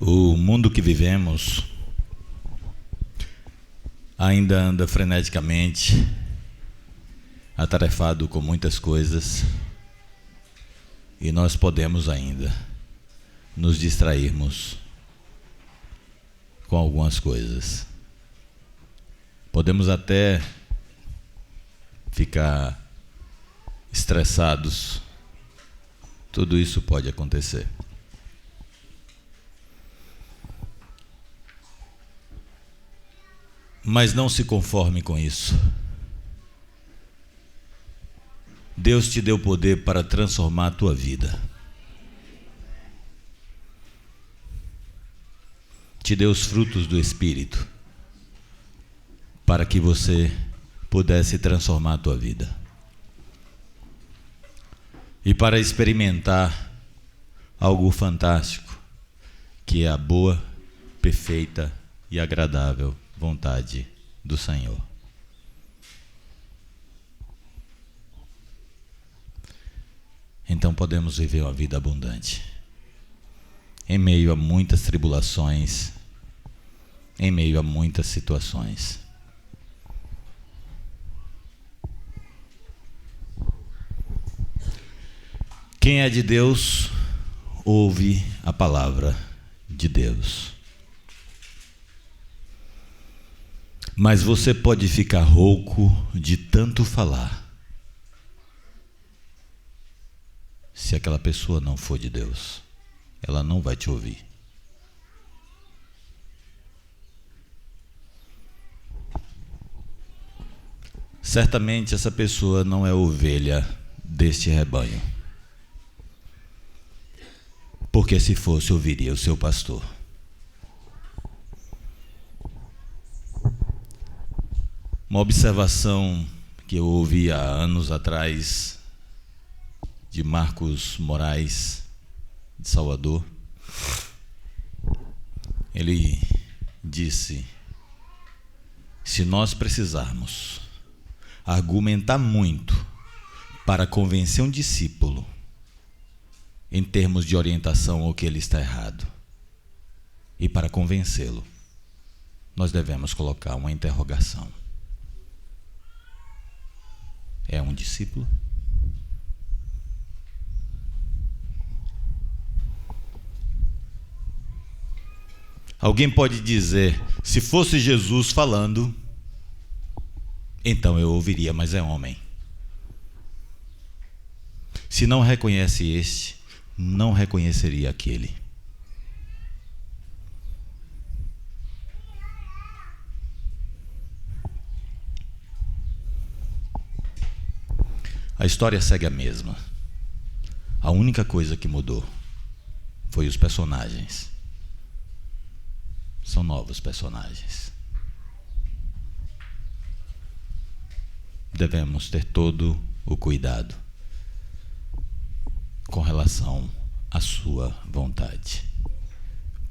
O mundo que vivemos ainda anda freneticamente, atarefado com muitas coisas, e nós podemos ainda nos distrairmos com algumas coisas. Podemos até ficar estressados. Tudo isso pode acontecer. Mas não se conforme com isso. Deus te deu poder para transformar a tua vida. Te deu os frutos do Espírito para que você pudesse transformar a tua vida. E para experimentar algo fantástico, que é a boa, perfeita e agradável vontade do Senhor. Então podemos viver uma vida abundante, em meio a muitas tribulações, em meio a muitas situações. Quem é de Deus, ouve a palavra de Deus. Mas você pode ficar rouco de tanto falar, se aquela pessoa não for de Deus. Ela não vai te ouvir. Certamente essa pessoa não é ovelha deste rebanho, porque se fosse, ouviria o seu pastor. Uma observação que eu ouvi há anos atrás de Marcos Moraes, de Salvador. Ele disse: se nós precisarmos argumentar muito para convencer um discípulo em termos de orientação ou que ele está errado, e para convencê-lo, nós devemos colocar uma interrogação. É um discípulo? Alguém pode dizer: se fosse Jesus falando, então eu ouviria, mas é homem. Se não reconhece este, não reconheceria aquele. A história segue a mesma. A única coisa que mudou foi os personagens. São novos personagens. Devemos ter todo o cuidado com relação à sua vontade,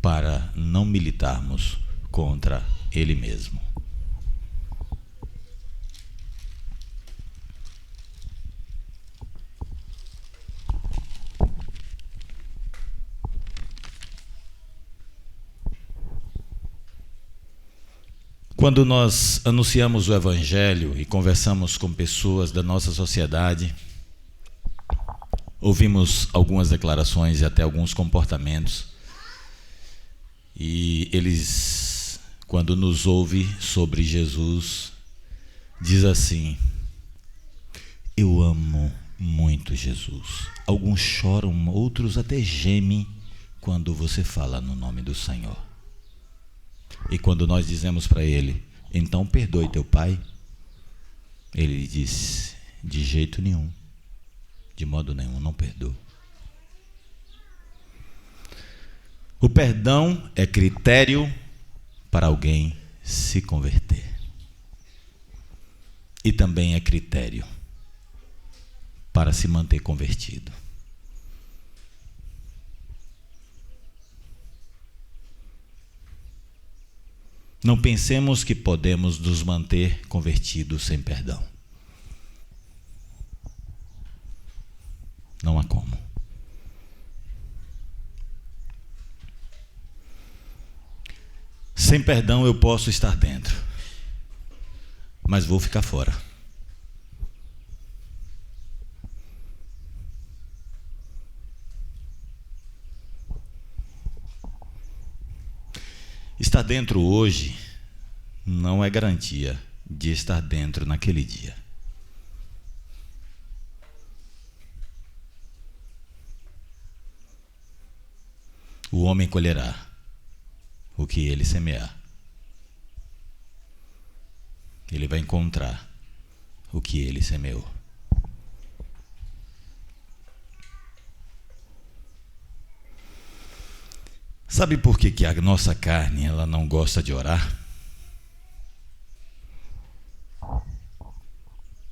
para não militarmos contra Ele mesmo. Quando nós anunciamos o Evangelho e conversamos com pessoas da nossa sociedade, ouvimos algumas declarações e até alguns comportamentos, e eles, quando nos ouvem sobre Jesus, diz assim: eu amo muito Jesus. Alguns choram, outros até gemem quando você fala no nome do Senhor. E quando nós dizemos para ele: então perdoe teu pai, ele diz: de jeito nenhum, de modo nenhum, não perdoo. O perdão é critério para alguém se converter, e também é critério para se manter convertido. Não pensemos que podemos nos manter convertidos sem perdão. Não há como. Sem perdão eu posso estar dentro, mas vou ficar fora. Estar dentro hoje não é garantia de estar dentro naquele dia. O homem colherá o que ele semear. Ele vai encontrar o que ele semeou. Sabe por que a nossa carne ela não gosta de orar?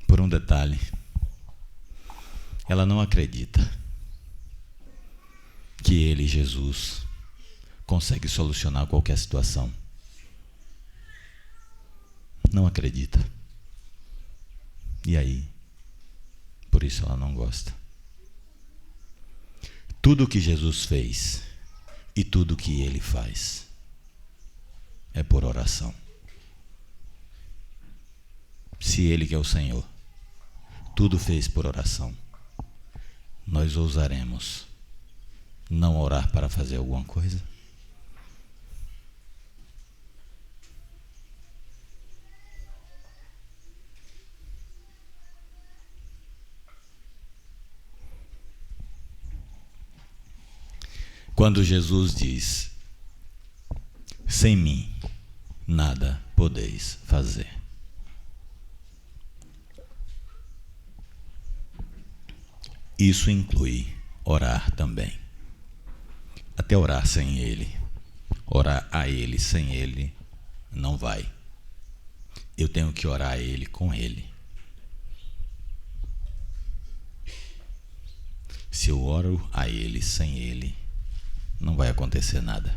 Por um detalhe. Ela não acredita que ele, Jesus, consegue solucionar qualquer situação. Não acredita. E aí? Por isso ela não gosta. Tudo que Jesus fez e tudo que ele faz é por oração. Se ele, que é o Senhor, tudo fez por oração, nós ousaremos não orar para fazer alguma coisa? Quando Jesus diz: sem mim nada podeis fazer. Isso inclui orar também. Até orar sem Ele, orar a Ele sem Ele, não vai. Eu tenho que orar a Ele com Ele. Se eu oro a Ele sem Ele, não vai acontecer nada.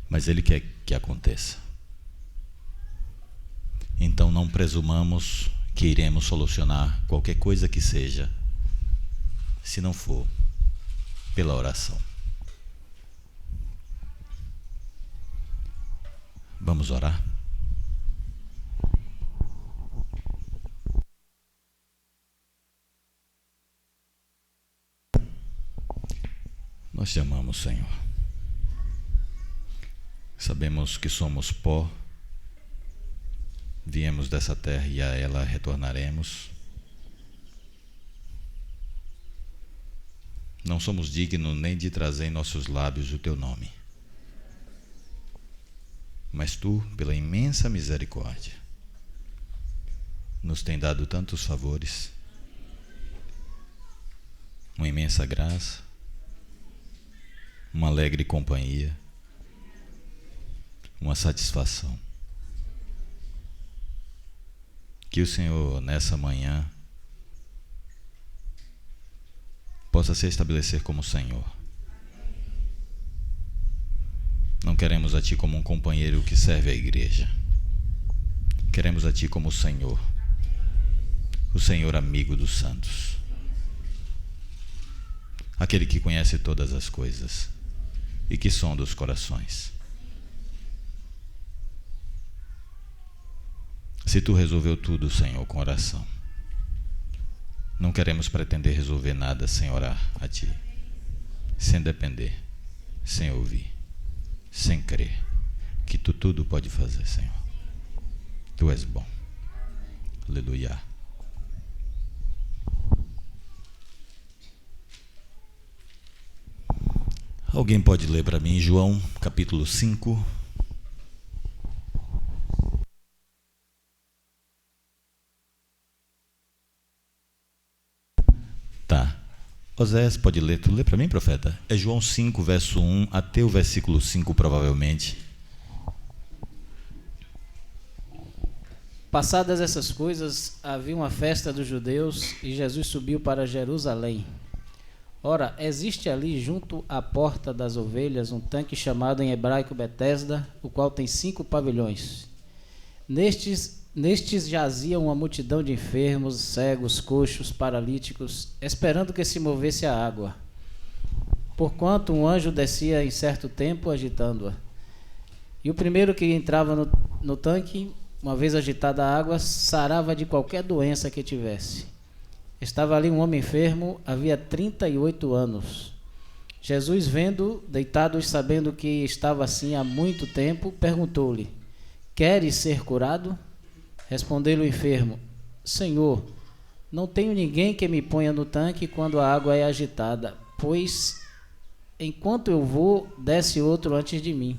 Mas Ele quer que aconteça. Então não presumamos que iremos solucionar qualquer coisa que seja, se não for pela oração. Vamos orar? Nós te amamos, Senhor. Sabemos que somos pó, viemos dessa terra e a ela retornaremos. Não somos dignos nem de trazer em nossos lábios o teu nome. Mas tu, pela imensa misericórdia, nos tem dado tantos favores, uma imensa graça, uma alegre companhia, uma satisfação. Que o Senhor, nessa manhã, possa se estabelecer como Senhor. Não queremos a Ti como um companheiro que serve à igreja. Queremos a Ti como o Senhor amigo dos santos, aquele que conhece todas as coisas e que sonda os corações. Se Tu resolveu tudo, Senhor, com oração, não queremos pretender resolver nada sem orar a Ti, sem depender, sem ouvir, sem crer que Tu tudo pode fazer, Senhor. Tu és bom. Aleluia. Alguém pode ler para mim João capítulo 5? Tá. Oséias pode ler. Tu lê para mim, profeta? É João 5, verso 1 até o versículo 5, provavelmente. Passadas essas coisas, havia uma festa dos judeus e Jesus subiu para Jerusalém. Ora, existe ali junto à porta das ovelhas um tanque chamado em hebraico Betesda, o qual tem 5 pavilhões. Nestes jazia uma multidão de enfermos, cegos, coxos, paralíticos, esperando que se movesse a água. porquanto um anjo descia em certo tempo agitando-a. E o primeiro que entrava no tanque, uma vez agitada a água, sarava de qualquer doença que tivesse. Estava ali um homem enfermo, havia 38 anos. Jesus, vendo, deitado e sabendo que estava assim há muito tempo, perguntou-lhe: Queres ser curado? Respondeu-lhe o enfermo: Senhor, não tenho ninguém que me ponha no tanque quando a água é agitada, pois enquanto eu vou, desce outro antes de mim.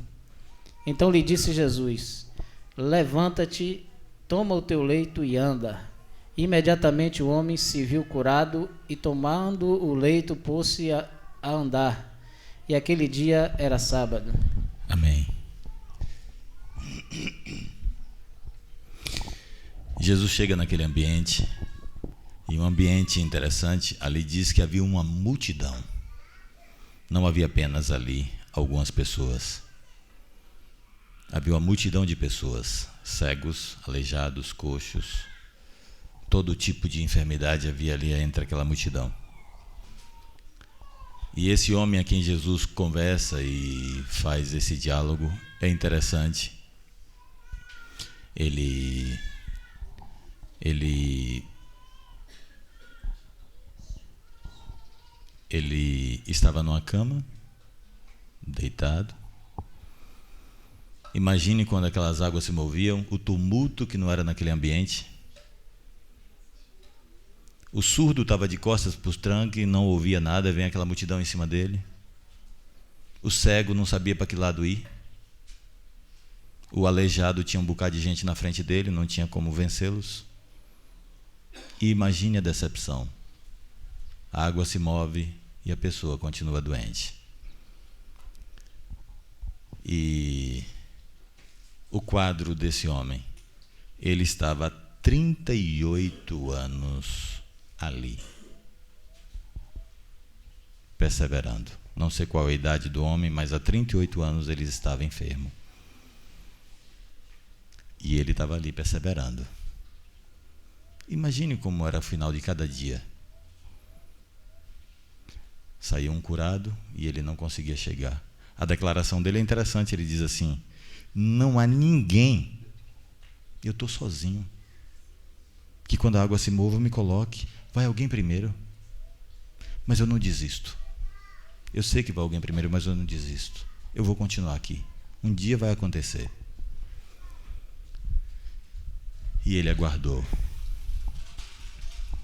Então lhe disse Jesus: Levanta-te, toma o teu leito e anda. Imediatamente o homem se viu curado e, tomando o leito, pôs-se a andar. E aquele dia era sábado. Amém. Jesus chega naquele ambiente, e um ambiente interessante. Ali diz que havia uma multidão. Não havia apenas ali algumas pessoas. Havia uma multidão de pessoas, cegos, aleijados, coxos, todo tipo de enfermidade havia ali entre aquela multidão. E esse homem a quem Jesus conversa e faz esse diálogo é interessante. Ele estava numa cama, deitado. Imagine quando aquelas águas se moviam, o tumulto que não era naquele ambiente. O surdo estava de costas para o tranque, não ouvia nada, vem aquela multidão em cima dele. O cego não sabia para que lado ir. O aleijado tinha um bocado de gente na frente dele, não tinha como vencê-los. E imagine a decepção. A água se move e a pessoa continua doente. E o quadro desse homem, ele estava há 38 anos ali, perseverando. Não sei qual a idade do homem, mas há 38 anos ele estava enfermo. E ele estava ali perseverando. Imagine como era o final de cada dia. Saiu um curado e ele não conseguia chegar. A declaração dele é interessante, ele diz assim: não há ninguém, eu estou sozinho, que quando a água se mova me coloque. Vai alguém primeiro, mas eu não desisto. Eu sei que vai alguém primeiro, mas eu não desisto. Eu vou continuar aqui. Um dia vai acontecer. E ele aguardou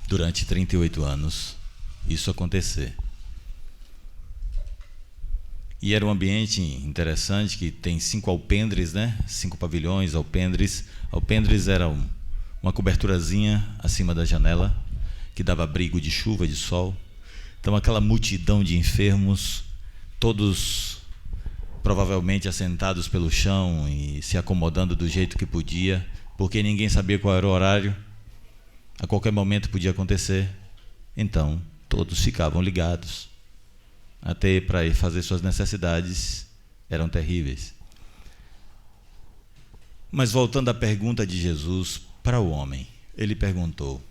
durante 38 anos isso acontecer. E era um ambiente interessante, que tem 5 alpendres, né? 5 pavilhões, alpendres. Alpendres era uma coberturazinha acima da janela, que dava abrigo de chuva, de sol. Então aquela multidão de enfermos, todos provavelmente assentados pelo chão e se acomodando do jeito que podia, porque ninguém sabia qual era o horário. A qualquer momento podia acontecer. Então todos ficavam ligados. Até para ir fazer suas necessidades eram terríveis. Mas voltando à pergunta de Jesus para o homem, ele perguntou: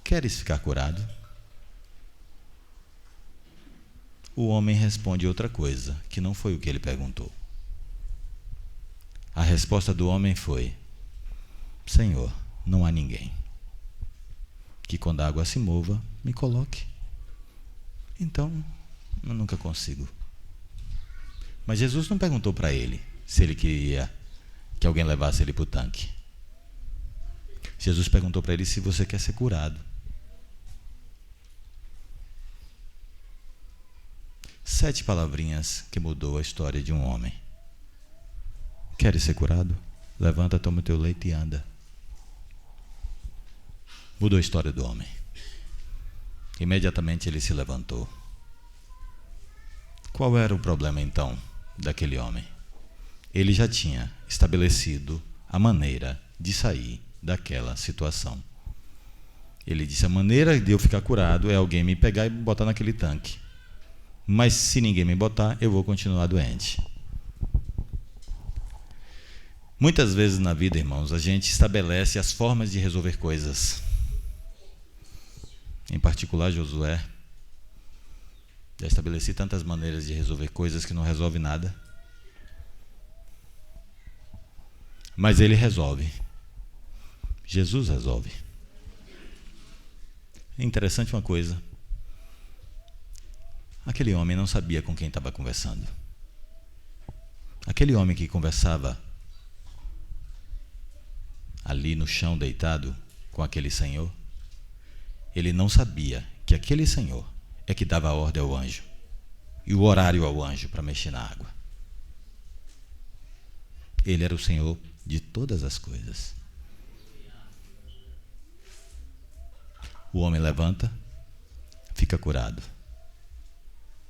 queres ficar curado? O homem responde outra coisa, que não foi o que ele perguntou. A resposta do homem foi: Senhor, não há ninguém que quando a água se mova me coloque. Então eu nunca consigo. Mas Jesus não perguntou para ele se ele queria que alguém levasse ele para o tanque. Jesus perguntou para ele se você quer ser curado. 7 palavrinhas que mudou a história de um homem. Queres ser curado? Levanta, toma o teu leite e anda. Mudou a história do homem. Imediatamente ele se levantou. Qual era o problema então daquele homem? Ele já tinha estabelecido a maneira de sair daquela situação. Ele disse: a maneira de eu ficar curado é alguém me pegar e botar naquele tanque. Mas se ninguém me botar, eu vou continuar doente. Muitas vezes na vida, irmãos, a gente estabelece as formas de resolver coisas. Em particular, Josué Já estabeleci tantas maneiras de resolver coisas que não resolve nada. Mas Ele resolve. Jesus resolve. É interessante uma coisa. Aquele homem não sabia com quem estava conversando. Aquele homem que conversava ali no chão deitado com aquele senhor, ele não sabia que aquele senhor é que dava a ordem ao anjo e o horário ao anjo para mexer na água. Ele era o Senhor de todas as coisas. O homem levanta, fica curado.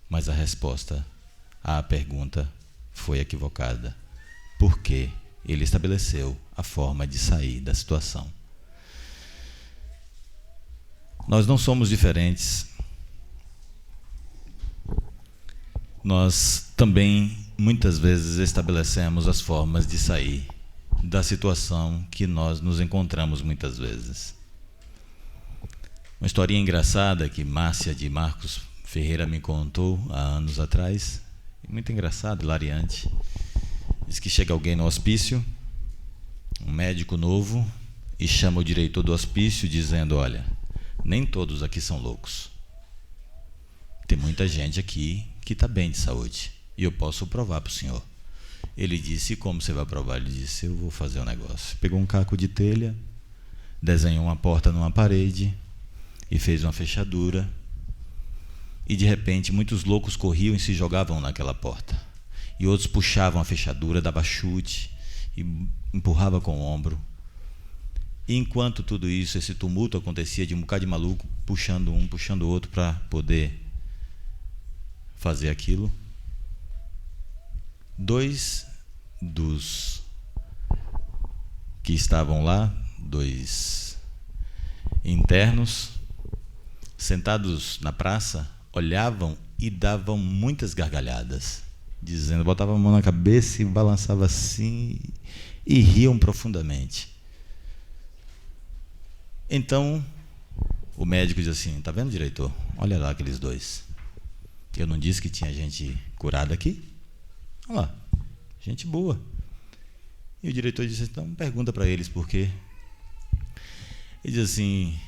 Mas a resposta à pergunta foi equivocada, porque ele estabeleceu a forma de sair da situação. Nós não somos diferentes. Nós também, muitas vezes, estabelecemos as formas de sair da situação que nós nos encontramos muitas vezes. Uma historinha engraçada que Márcia de Marcos Ferreira me contou há anos atrás, muito engraçado, hilariante. Diz que chega alguém no hospício, um médico novo, e chama o diretor do hospício dizendo: olha, nem todos aqui são loucos. Tem muita gente aqui que está bem de saúde, e eu posso provar para o senhor. Ele disse: como você vai provar? Ele disse: eu vou fazer um negócio. Pegou um caco de telha, desenhou uma porta numa parede e fez uma fechadura. E de repente muitos loucos corriam e se jogavam naquela porta. E outros puxavam a fechadura, davam chute e empurravam com o ombro. E enquanto tudo isso, esse tumulto acontecia de um bocado de maluco, puxando um, puxando o outro para poder fazer aquilo, dois dos que estavam lá, dois internos, sentados na praça, olhavam e davam muitas gargalhadas, dizendo, botavam a mão na cabeça e balançavam assim e riam profundamente. Então o médico diz assim: tá vendo, diretor? Olha lá aqueles dois. Eu não disse que tinha gente curada aqui? Olha lá, gente boa. E o diretor disse: então pergunta para eles por quê. Ele diz assim: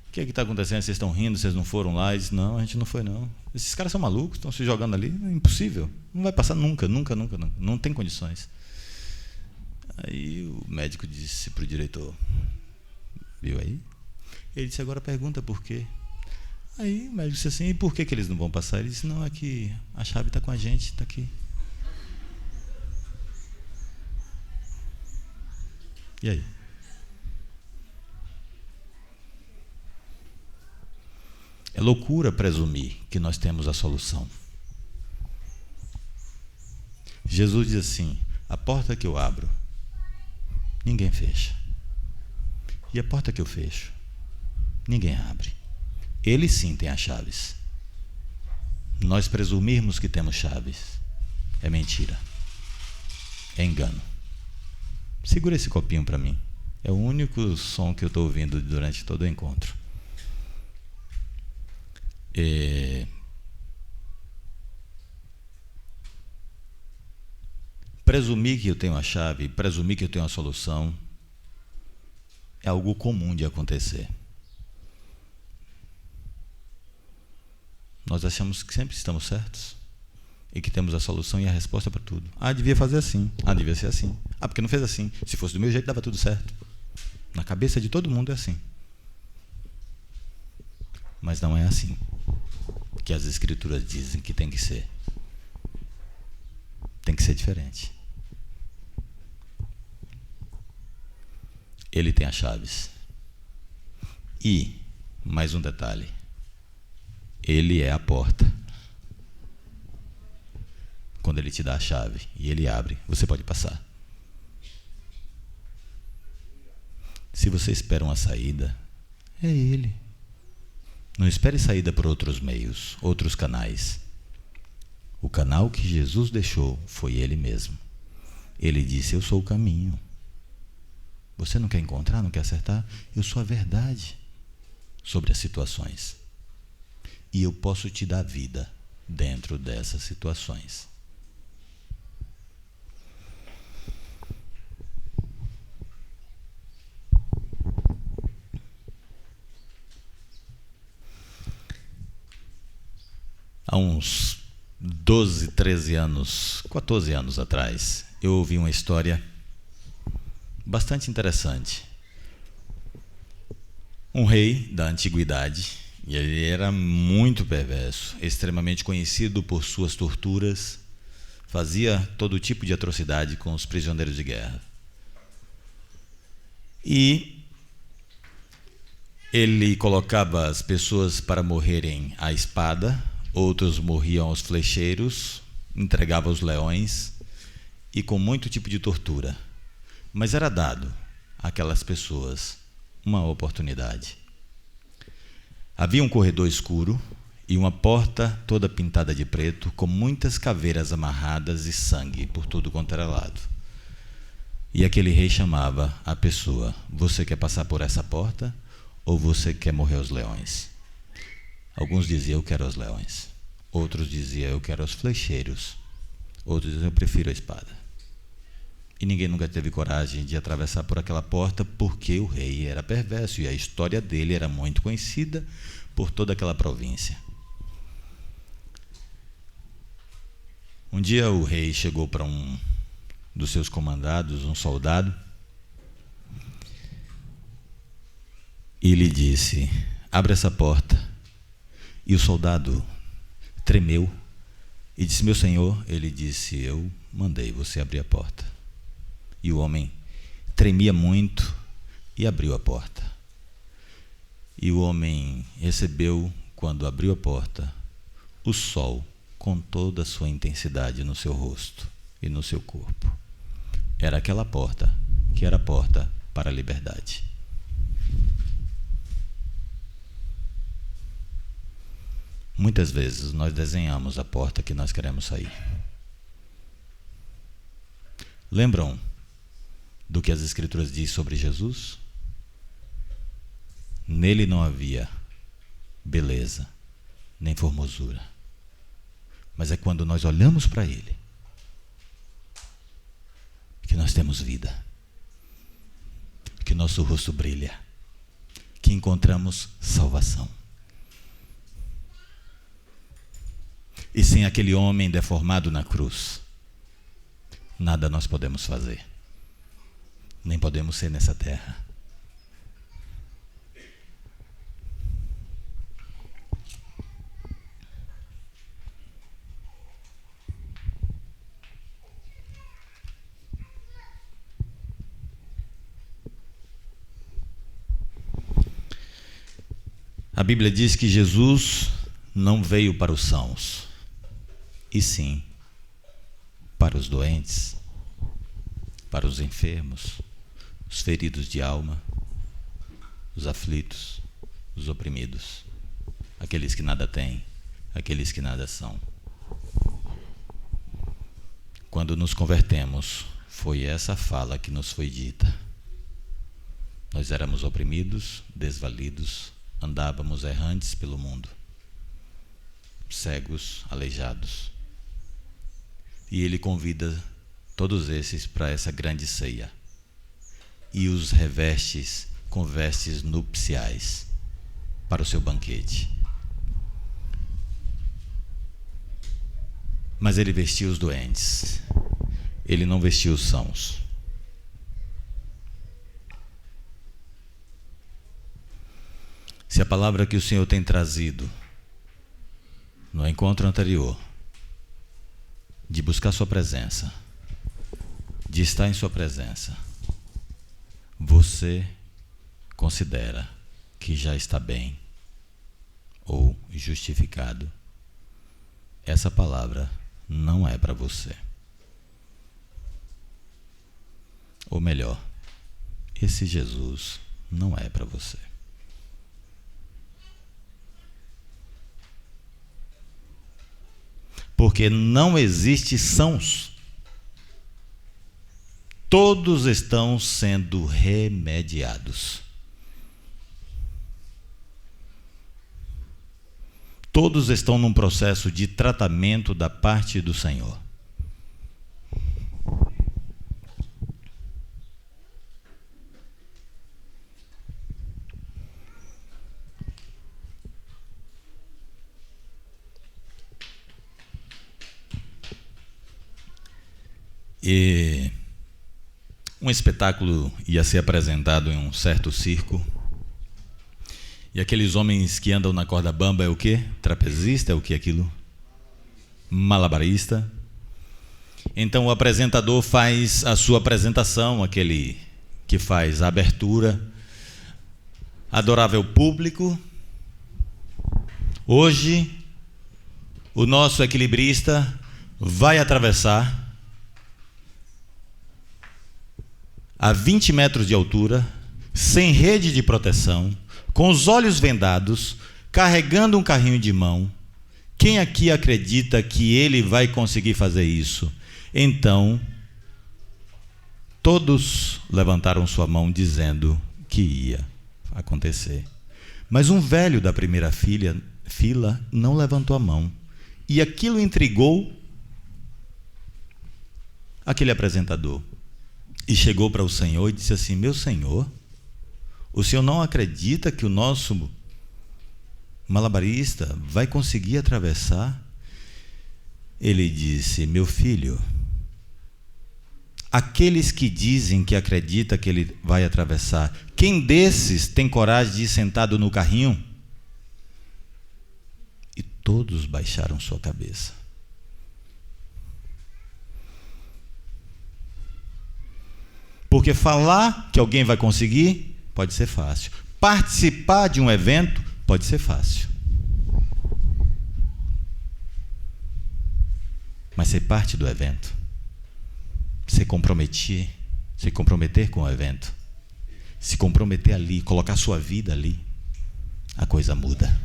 o que é que está acontecendo? Vocês estão rindo, vocês não foram lá? Ele diz: não, a gente não foi não. Esses caras são malucos, estão se jogando ali, é impossível, não vai passar nunca, não tem condições. Aí o médico disse para o diretor: viu aí? Ele disse: agora pergunta por quê. Aí o médico disse assim: e por que eles não vão passar? Ele disse: não, é que a chave está com a gente, está aqui. E aí? É loucura presumir que nós temos a solução. Jesus diz assim: a porta que eu abro, ninguém fecha. E a porta que eu fecho, ninguém abre. Ele sim tem as chaves. Nós presumirmos que temos chaves é mentira, é engano. Segura esse copinho para mim. É o único som que eu estou ouvindo durante todo o encontro. Presumir que eu tenho a chave, presumir que eu tenho a solução, é algo comum de acontecer. Nós achamos que sempre estamos certos e que temos a solução e a resposta para tudo. Ah, devia fazer assim. Ah, devia ser assim. Ah, porque não fez assim. Se fosse do meu jeito, dava tudo certo. Na cabeça de todo mundo é assim. Mas não é assim que as Escrituras dizem que tem que ser. Tem que ser diferente. Ele tem as chaves. E, mais um detalhe, ele é a porta. Quando ele te dá a chave e ele abre, você pode passar. Se você espera uma saída, é ele. Não espere saída por outros meios, outros canais. O canal que Jesus deixou foi ele mesmo. Ele disse: eu sou o caminho. Você não quer encontrar, não quer acertar? Eu sou a verdade sobre as situações. E eu posso te dar vida dentro dessas situações. Há uns 12, 13 anos, 14 anos atrás, eu ouvi uma história bastante interessante. Um rei da antiguidade, e ele era muito perverso, extremamente conhecido por suas torturas, fazia todo tipo de atrocidade com os prisioneiros de guerra. E ele colocava as pessoas para morrerem à espada, outros morriam aos flecheiros, entregava aos leões e com muito tipo de tortura. Mas era dado àquelas pessoas uma oportunidade. Havia um corredor escuro e uma porta toda pintada de preto, com muitas caveiras amarradas e sangue por tudo quanto era lado. E aquele rei chamava a pessoa: você quer passar por essa porta ou você quer morrer aos leões? Alguns diziam: eu quero aos leões. Outros diziam: eu quero aos flecheiros. Outros diziam: eu prefiro a espada. E ninguém nunca teve coragem de atravessar por aquela porta, porque o rei era perverso e a história dele era muito conhecida por toda aquela província. Um dia o rei chegou para um dos seus comandados, um soldado, e lhe disse: abre essa porta. E o soldado tremeu e disse: meu senhor. Ele disse: eu mandei você abrir a porta. E o homem tremia muito e abriu a porta. E o homem recebeu, quando abriu a porta, o sol com toda a sua intensidade no seu rosto e no seu corpo. Era aquela porta que era a porta para a liberdade. Muitas vezes nós desenhamos a porta que nós queremos sair. Lembram do que as Escrituras dizem sobre Jesus? Nele não havia beleza, nem formosura. Mas é quando nós olhamos para Ele que nós temos vida, que nosso rosto brilha, que encontramos salvação. E sem aquele homem deformado na cruz, nada nós podemos fazer. Nem podemos ser nessa terra. A Bíblia diz que Jesus não veio para os sãos, e sim para os doentes, para os enfermos, os feridos de alma, os aflitos, os oprimidos, aqueles que nada têm, aqueles que nada são. Quando nos convertemos, foi essa fala que nos foi dita. Nós éramos oprimidos, desvalidos, andávamos errantes pelo mundo, cegos, aleijados. E Ele convida todos esses para essa grande ceia e os revestes com vestes nupciais para o seu banquete. Mas Ele vestiu os doentes, Ele não vestiu os sãos. Se a palavra que o Senhor tem trazido no encontro anterior, de buscar sua presença, de estar em sua presença, você considera que já está bem ou justificado, essa palavra não é para você. Ou melhor, esse Jesus não é para você. Porque não existe sãos. Todos estão sendo remediados. Todos estão num processo de tratamento da parte do Senhor. E um espetáculo ia ser apresentado em um certo circo. E aqueles homens que andam na corda bamba é o quê? Trapezista? É o que aquilo? Malabarista. Então o apresentador faz a sua apresentação, aquele que faz a abertura. Adorável público, hoje o nosso equilibrista vai atravessar a 20 metros de altura, sem rede de proteção, com os olhos vendados, carregando um carrinho de mão. Quem aqui acredita que ele vai conseguir fazer isso? Então, todos levantaram sua mão dizendo que ia acontecer. Mas um velho da primeira fila não levantou a mão. E aquilo intrigou aquele apresentador. E chegou para o Senhor e disse assim: meu Senhor, o Senhor não acredita que o nosso malabarista vai conseguir atravessar? Ele disse: meu filho, aqueles que dizem que acredita que ele vai atravessar, quem desses tem coragem de ir sentado no carrinho? E todos baixaram sua cabeça. Porque falar que alguém vai conseguir pode ser fácil. Participar de um evento pode ser fácil. Mas ser parte do evento, se comprometer com o evento, se comprometer ali, colocar sua vida ali, a coisa muda.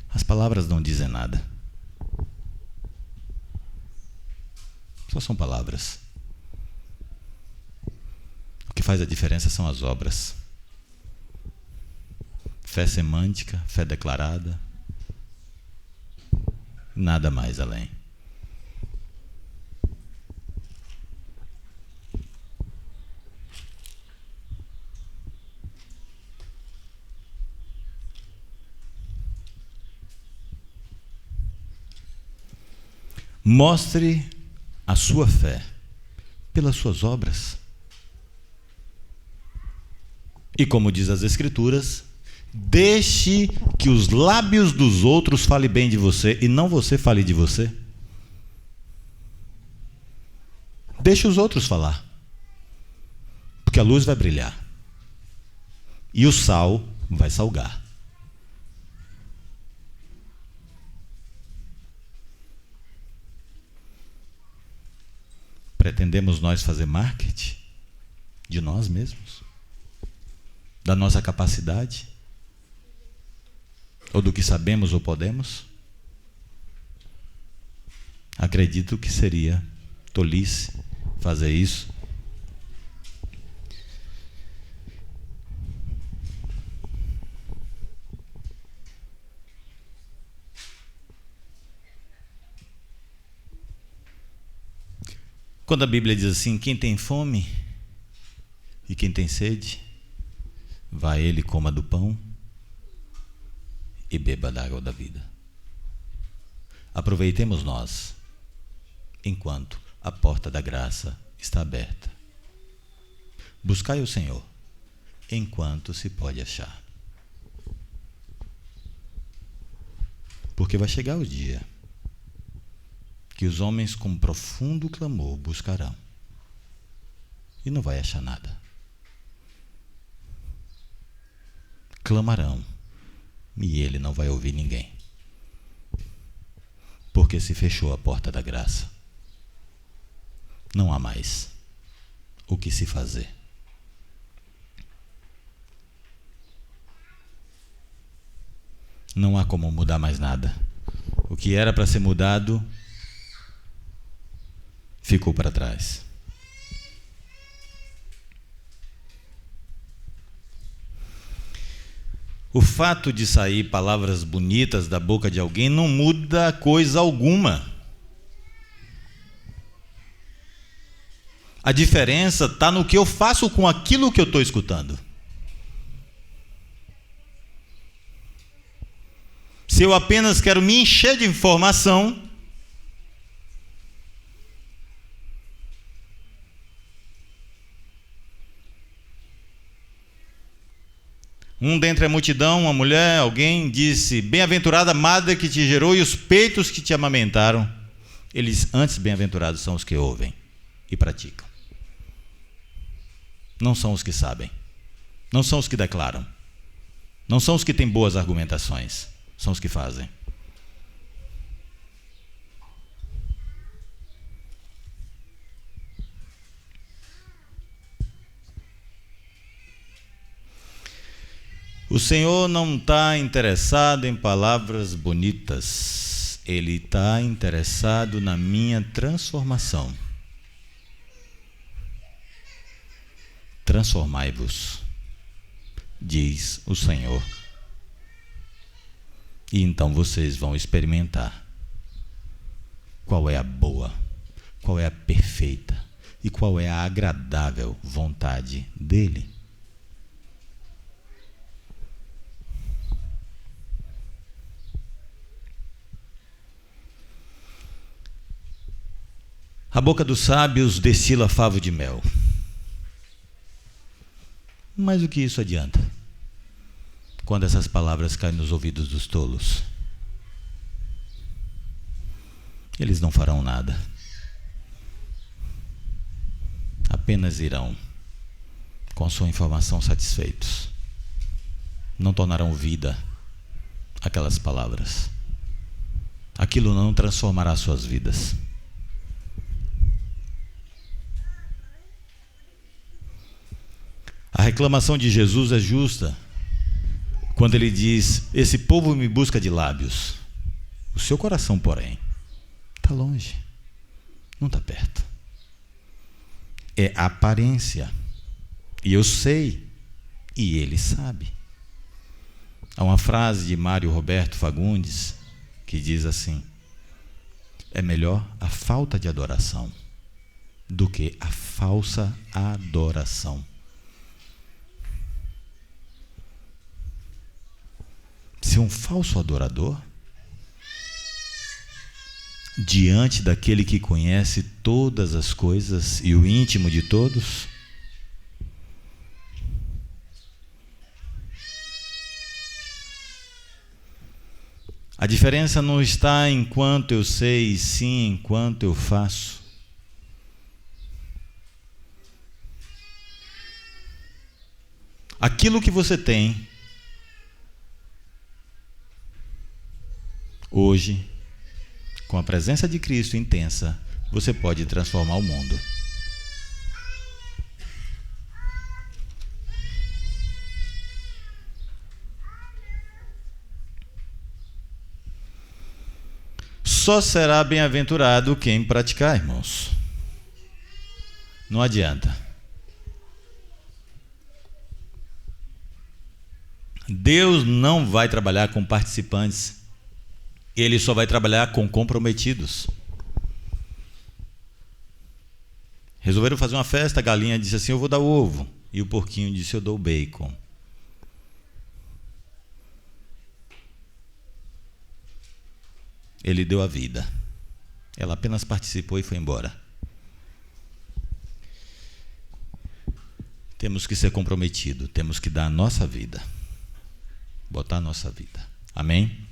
As palavras não dizem nada. Só são palavras. O que faz a diferença são as obras. Fé semântica, fé declarada, nada mais além. Mostre a sua fé pelas suas obras. E como diz as Escrituras, deixe que os lábios dos outros falem bem de você e não você fale de você. Deixe os outros falar, porque a luz vai brilhar e o sal vai salgar. Pretendemos nós fazer marketing de nós mesmos? Da nossa capacidade? Ou do que sabemos ou podemos? Acredito que seria tolice fazer isso. Quando a Bíblia diz assim: quem tem fome e quem tem sede, vá ele, coma do pão e beba da água da vida. Aproveitemos nós, enquanto a porta da graça está aberta. Buscai o Senhor, enquanto se pode achar. Porque vai chegar o dia que os homens com profundo clamor buscarão e não vai achar nada. Clamarão e ele não vai ouvir ninguém, porque se fechou a porta da graça. Não há mais o que se fazer. Não há como mudar mais nada. O que era para ser mudado ficou para trás. O fato de sair palavras bonitas da boca de alguém não muda coisa alguma. A diferença está no que eu faço com aquilo que eu estou escutando. Se eu apenas quero me encher de informação, dentre a multidão, uma mulher, alguém disse: bem-aventurada a madre que te gerou e os peitos que te amamentaram. Eles, antes bem-aventurados, são os que ouvem e praticam. Não são os que sabem. Não são os que declaram. Não são os que têm boas argumentações. São os que fazem. O Senhor não está interessado em palavras bonitas. Ele está interessado na minha transformação. Transformai-vos, diz o Senhor. E então vocês vão experimentar qual é a boa, qual é a perfeita e qual é a agradável vontade dEle. A boca dos sábios destila favo de mel. Mas o que isso adianta quando essas palavras caem nos ouvidos dos tolos? Eles não farão nada. Apenas irão, com sua informação, satisfeitos. Não tornarão vida aquelas palavras. Aquilo não transformará suas vidas. A reclamação de Jesus é justa quando ele diz: esse povo me busca de lábios, o seu coração, porém, está longe, não está perto. É aparência, e eu sei, e ele sabe. Há uma frase de Mário Roberto Fagundes que diz assim: é melhor a falta de adoração do que a falsa adoração. Se um falso adorador, diante daquele que conhece todas as coisas e o íntimo de todos, a diferença não está em quanto eu sei, sim em quanto eu faço. Aquilo que você tem hoje, com a presença de Cristo intensa, você pode transformar o mundo. Só será bem-aventurado quem praticar, irmãos. Não adianta. Deus não vai trabalhar com participantes. Ele só vai trabalhar com comprometidos. Resolveram fazer uma festa, a galinha disse assim: eu vou dar o ovo. E o porquinho disse: eu dou o bacon. Ele deu a vida. Ela apenas participou e foi embora. Temos que ser comprometidos, temos que dar a nossa vida. Botar a nossa vida. Amém?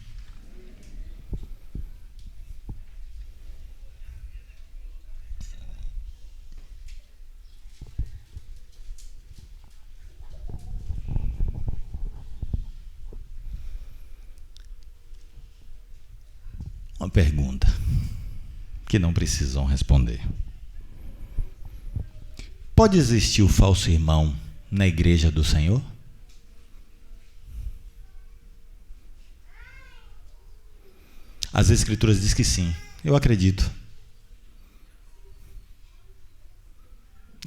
Uma pergunta que não precisam responder. Pode existir o falso irmão na igreja do Senhor? As Escrituras dizem que sim. Eu acredito.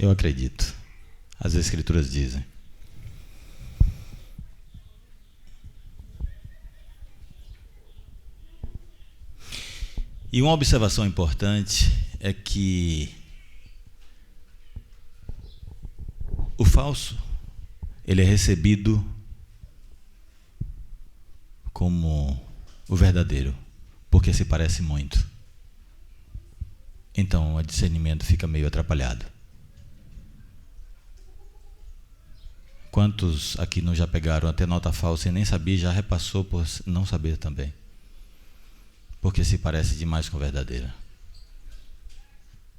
Eu acredito. As Escrituras dizem. E uma observação importante é que o falso, ele é recebido como o verdadeiro, porque se parece muito. Então, o discernimento fica meio atrapalhado. Quantos aqui não já pegaram até nota falsa e nem sabia, já repassou por não saber também? Porque se parece demais com a verdadeira.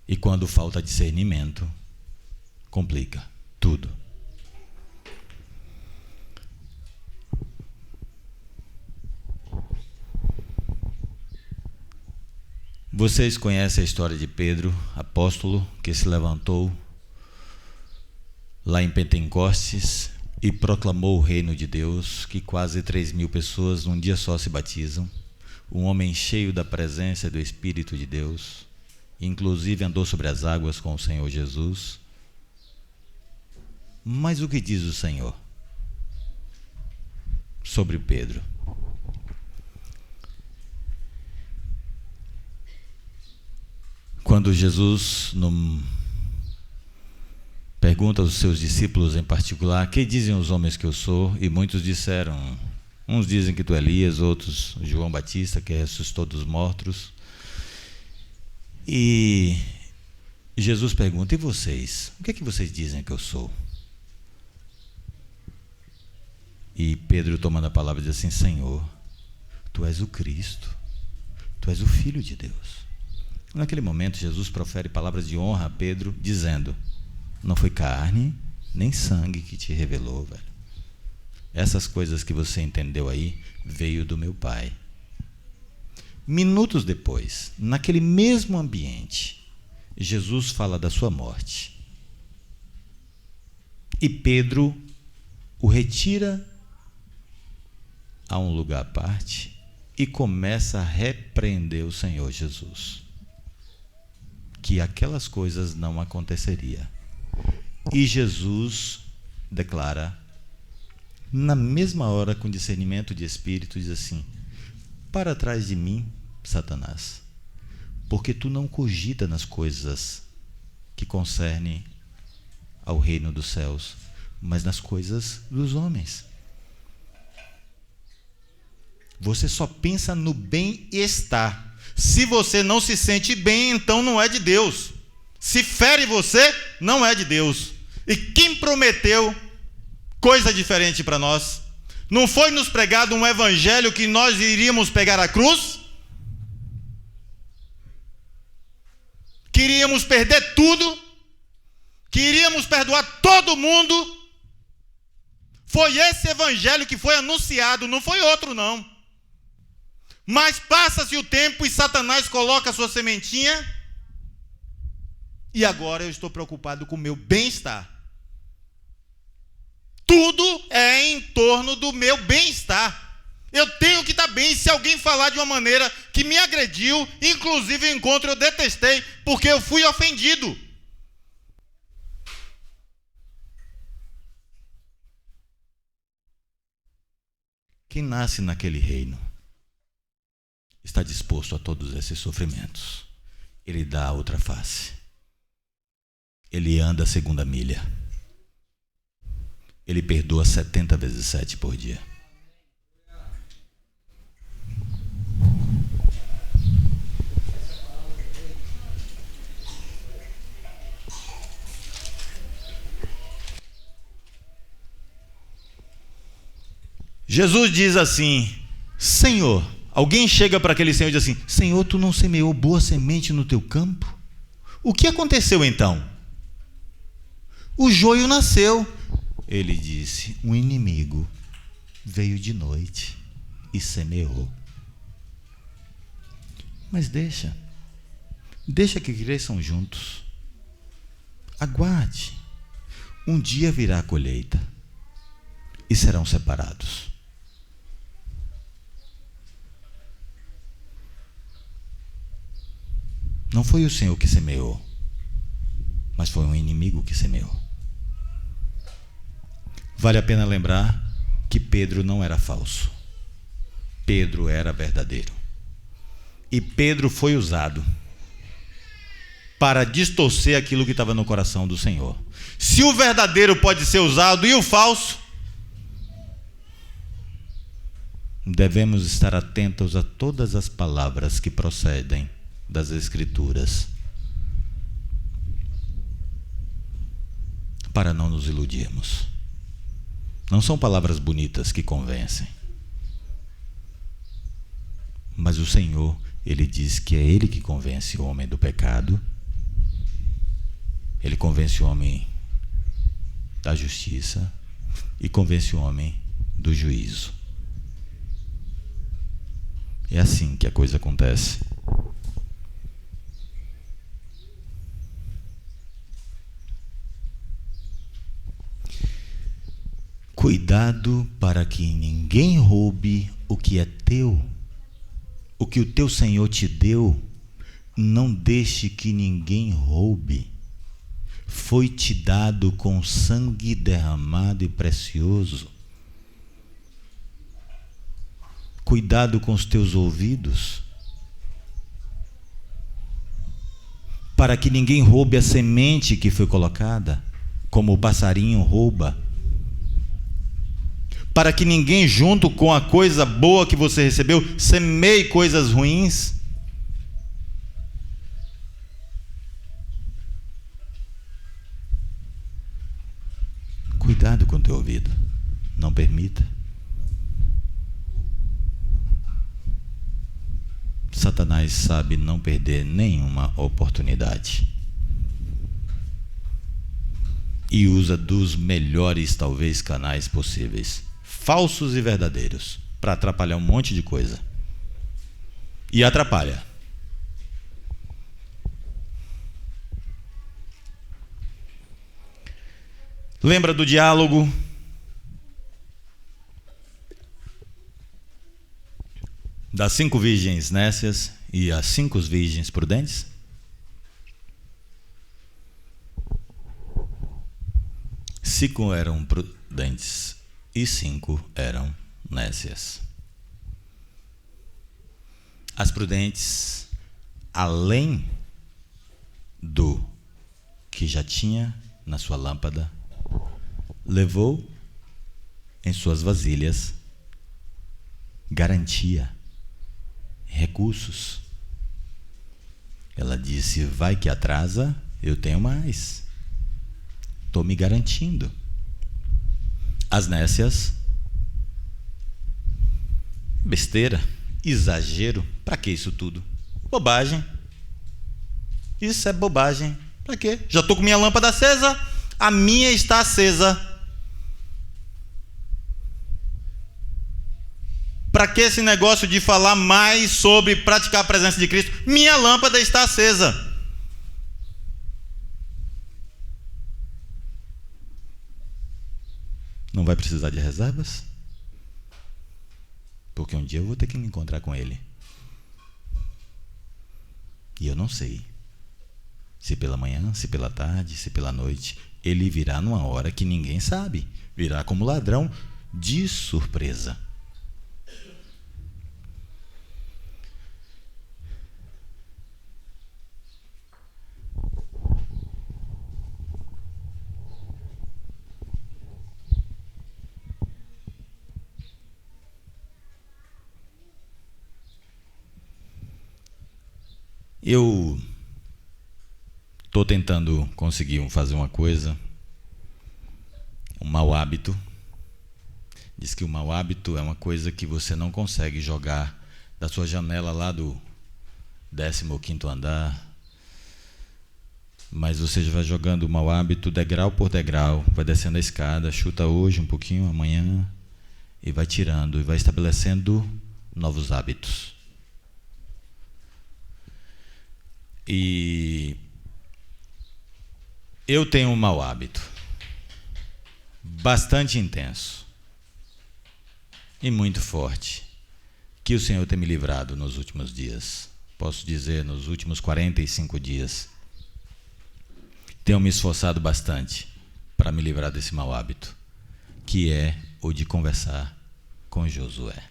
E quando falta discernimento, complica tudo. Vocês conhecem a história de Pedro, apóstolo, que se levantou lá em Pentecostes e proclamou o reino de Deus, que quase 3.000 pessoas num dia só se batizam. Um homem cheio da presença e do Espírito de Deus, inclusive andou sobre as águas com o Senhor Jesus. Mas o que diz o Senhor sobre Pedro? Quando Jesus pergunta aos seus discípulos em particular: que dizem os homens que eu sou? E muitos disseram, uns dizem que tu é Elias, outros João Batista, que ressuscitou dos mortos. E Jesus pergunta: e vocês? O que é que vocês dizem que eu sou? E Pedro, tomando a palavra, diz assim: Senhor, tu és o Cristo, tu és o Filho de Deus. Naquele momento, Jesus profere palavras de honra a Pedro, dizendo: não foi carne nem sangue que te revelou, velho. Essas coisas que você entendeu aí veio do meu Pai. Minutos depois, naquele mesmo ambiente, Jesus fala da sua morte. E Pedro o retira a um lugar à parte e começa a repreender o Senhor Jesus, que aquelas coisas não aconteceria. E Jesus declara, na mesma hora, com discernimento de espírito, diz assim: para trás de mim, Satanás, porque tu não cogita nas coisas que concernem ao reino dos céus, mas nas coisas dos homens. Você só pensa no bem-estar. Se você não se sente bem, então não é de Deus. Se fere você, não é de Deus. E quem prometeu coisa diferente para nós? Não foi nos pregado um evangelho que nós iríamos pegar a cruz? Queríamos perder tudo? Queríamos perdoar todo mundo? Foi esse evangelho que foi anunciado, não foi outro não. Mas passa-se o tempo e Satanás coloca a sua sementinha. E agora eu estou preocupado com o meu bem-estar. Tudo é em torno do meu bem-estar. Eu tenho que estar bem. Se alguém falar de uma maneira que me agrediu, inclusive em encontro eu detestei, porque eu fui ofendido. Quem nasce naquele reino está disposto a todos esses sofrimentos. Ele dá a outra face. Ele anda a segunda milha. Ele perdoa 70 vezes 7 por dia. Jesus diz assim: Senhor, alguém chega para aquele Senhor e diz assim: Senhor, tu não semeou boa semente no teu campo? O que aconteceu então? O joio nasceu. Ele disse: um inimigo veio de noite e semeou. Mas deixa que cresçam juntos. Aguarde. Um dia virá a colheita e serão separados. Não foi o Senhor que semeou, mas foi um inimigo que semeou. Vale a pena lembrar que Pedro não era falso. Pedro era verdadeiro. E Pedro foi usado para distorcer aquilo que estava no coração do Senhor. Se o verdadeiro pode ser usado e o falso, devemos estar atentos a todas as palavras que procedem das Escrituras, para não nos iludirmos. Não são palavras bonitas que convencem, mas o Senhor, Ele diz que é Ele que convence o homem do pecado, Ele convence o homem da justiça e convence o homem do juízo. É assim que a coisa acontece. Cuidado para que ninguém roube o que é teu, o que o teu Senhor te deu. Não deixe que ninguém roube. Foi te dado com sangue derramado e precioso. Cuidado com os teus ouvidos, para que ninguém roube a semente que foi colocada, como o passarinho rouba. Para que ninguém, junto com a coisa boa que você recebeu, semeie coisas ruins. Cuidado com o teu ouvido, não permita. Satanás sabe não perder nenhuma oportunidade e usa dos melhores, talvez, canais possíveis, falsos e verdadeiros, para atrapalhar um monte de coisa. E atrapalha. Lembra do diálogo das 5 virgens nécias e as 5 virgens prudentes? 5 eram prudentes e 5 eram nécias. As prudentes, além do que já tinha na sua lâmpada, levou em suas vasilhas garantia, recursos. Ela disse: vai que atrasa, eu tenho mais, estou me garantindo. As nécias, besteira, exagero, para que isso tudo? Bobagem. Isso é bobagem. Para quê? Já estou com minha lâmpada acesa, a minha está acesa. Para que esse negócio de falar mais sobre praticar a presença de Cristo? Minha lâmpada está acesa. Não vai precisar de reservas? Porque um dia eu vou ter que me encontrar com Ele. E eu não sei se pela manhã, se pela tarde, se pela noite. Ele virá numa hora que ninguém sabe. Virá como ladrão de surpresa. Eu estou tentando conseguir fazer uma coisa, um mau hábito. Diz que o mau hábito é uma coisa que você não consegue jogar da sua janela lá do 15º andar, mas você já vai jogando o mau hábito degrau por degrau, vai descendo a escada, chuta hoje um pouquinho, amanhã, e vai tirando, e vai estabelecendo novos hábitos. E eu tenho um mau hábito bastante intenso e muito forte, que o Senhor tem me livrado nos últimos dias. Posso dizer, nos últimos 45 dias. Tenho me esforçado bastante para me livrar desse mau hábito, que é o de conversar com Josué.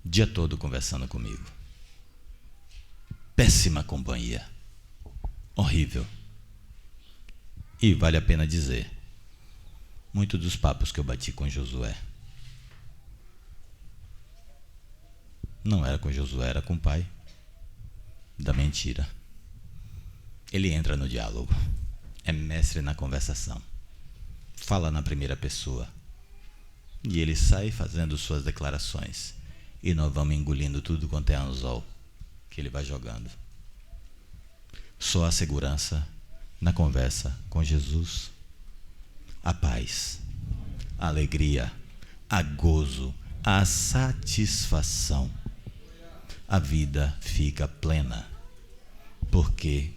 o dia todo conversando comigo. Péssima companhia. Horrível. E vale a pena dizer, muitos dos papos que eu bati com Josué não era com Josué, era com o pai da mentira. Ele entra no diálogo, é mestre na conversação, fala na primeira pessoa, e ele sai fazendo suas declarações, e nós vamos engolindo tudo quanto é anzol que ele vai jogando. Só a segurança na conversa com Jesus, a paz, a alegria, a gozo, a satisfação. A vida fica plena, porque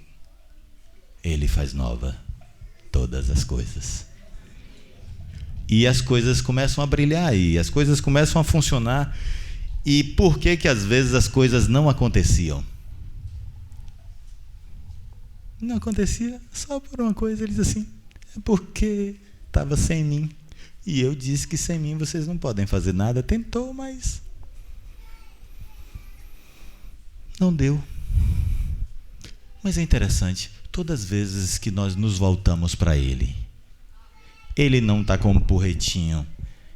Ele faz nova todas as coisas. E as coisas começam a brilhar, e as coisas começam a funcionar. E por que que às vezes as coisas não aconteciam? Não acontecia só por uma coisa, ele diz assim, é porque estava sem mim. E eu disse que sem mim vocês não podem fazer nada. Tentou, mas não deu. Mas é interessante, todas as vezes que nós nos voltamos para Ele, Ele não está com um porretinho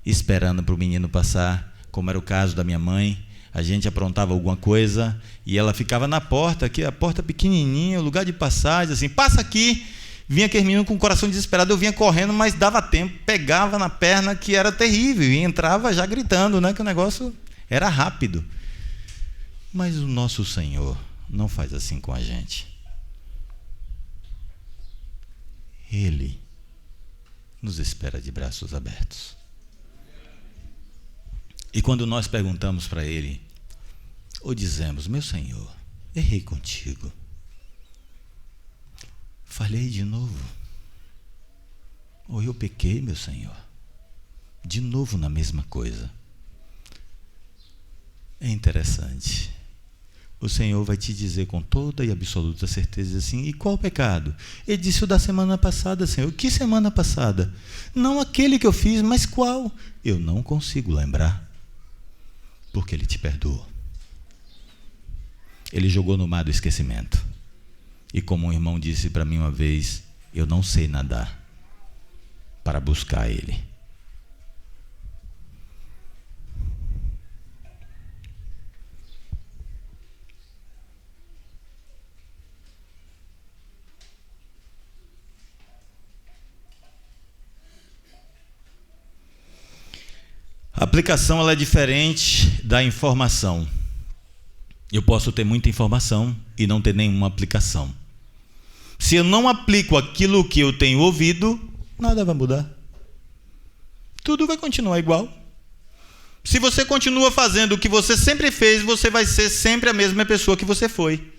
esperando para o menino passar, como era o caso da minha mãe. A gente aprontava alguma coisa e ela ficava na porta, aqui a porta pequenininha, o lugar de passagem, assim, passa aqui. Vinha aquele menino com o coração desesperado, eu vinha correndo, mas dava tempo, pegava na perna, que era terrível, e entrava já gritando, né, que o negócio era rápido. Mas o nosso Senhor não faz assim com a gente. Ele nos espera de braços abertos. E quando nós perguntamos para Ele, ou dizemos, meu Senhor, errei contigo, falhei de novo, ou eu pequei, meu Senhor, de novo na mesma coisa. É interessante. O Senhor vai te dizer com toda e absoluta certeza assim, e qual pecado? Ele disse o da semana passada, Senhor. Que semana passada? Não aquele que eu fiz, mas qual? Eu não consigo lembrar, porque Ele te perdoou. Ele jogou no mar do esquecimento. E como um irmão disse para mim uma vez, eu não sei nadar para buscar Ele. A aplicação ela é diferente da informação. Eu posso ter muita informação e não ter nenhuma aplicação. Se eu não aplico aquilo que eu tenho ouvido, nada vai mudar. Tudo vai continuar igual. Se você continua fazendo o que você sempre fez, você vai ser sempre a mesma pessoa que você foi.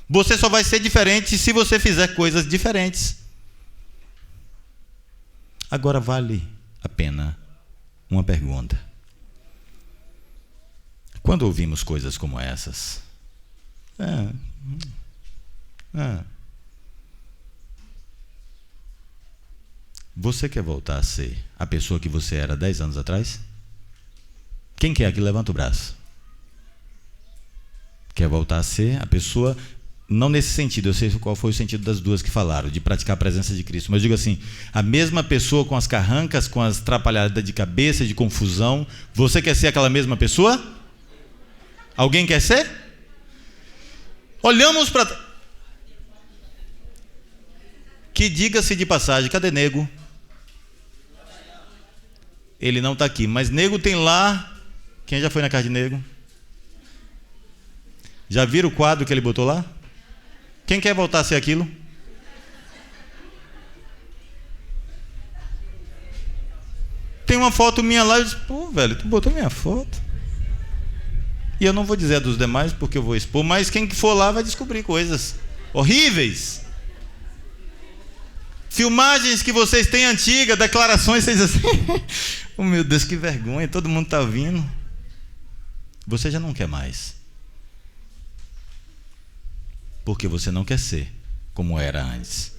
Você só vai ser diferente se você fizer coisas diferentes. Agora vale a pena uma pergunta. Quando ouvimos coisas como essas, você quer voltar a ser a pessoa que você era 10 anos atrás? Quem quer aqui? Levanta o braço. Quer voltar a ser a pessoa, não nesse sentido, eu sei qual foi o sentido das duas que falaram, de praticar a presença de Cristo, mas eu digo assim, a mesma pessoa com as carrancas, com as atrapalhadas de cabeça, de confusão, você quer ser aquela mesma pessoa? Alguém quer ser? Olhamos para... Que diga-se de passagem, cadê Nego? Ele não está aqui, mas Nego tem lá... Quem já foi na casa de Nego? Já viram o quadro que ele botou lá? Quem quer voltar a ser aquilo? Tem uma foto minha lá, eu disse, pô, velho, tu botou minha foto. E eu não vou dizer a dos demais, porque eu vou expor, mas quem for lá vai descobrir coisas horríveis. Filmagens que vocês têm antigas, declarações, vocês assim, oh meu Deus, que vergonha, todo mundo está ouvindo. Você já não quer mais. Porque você não quer ser como era antes.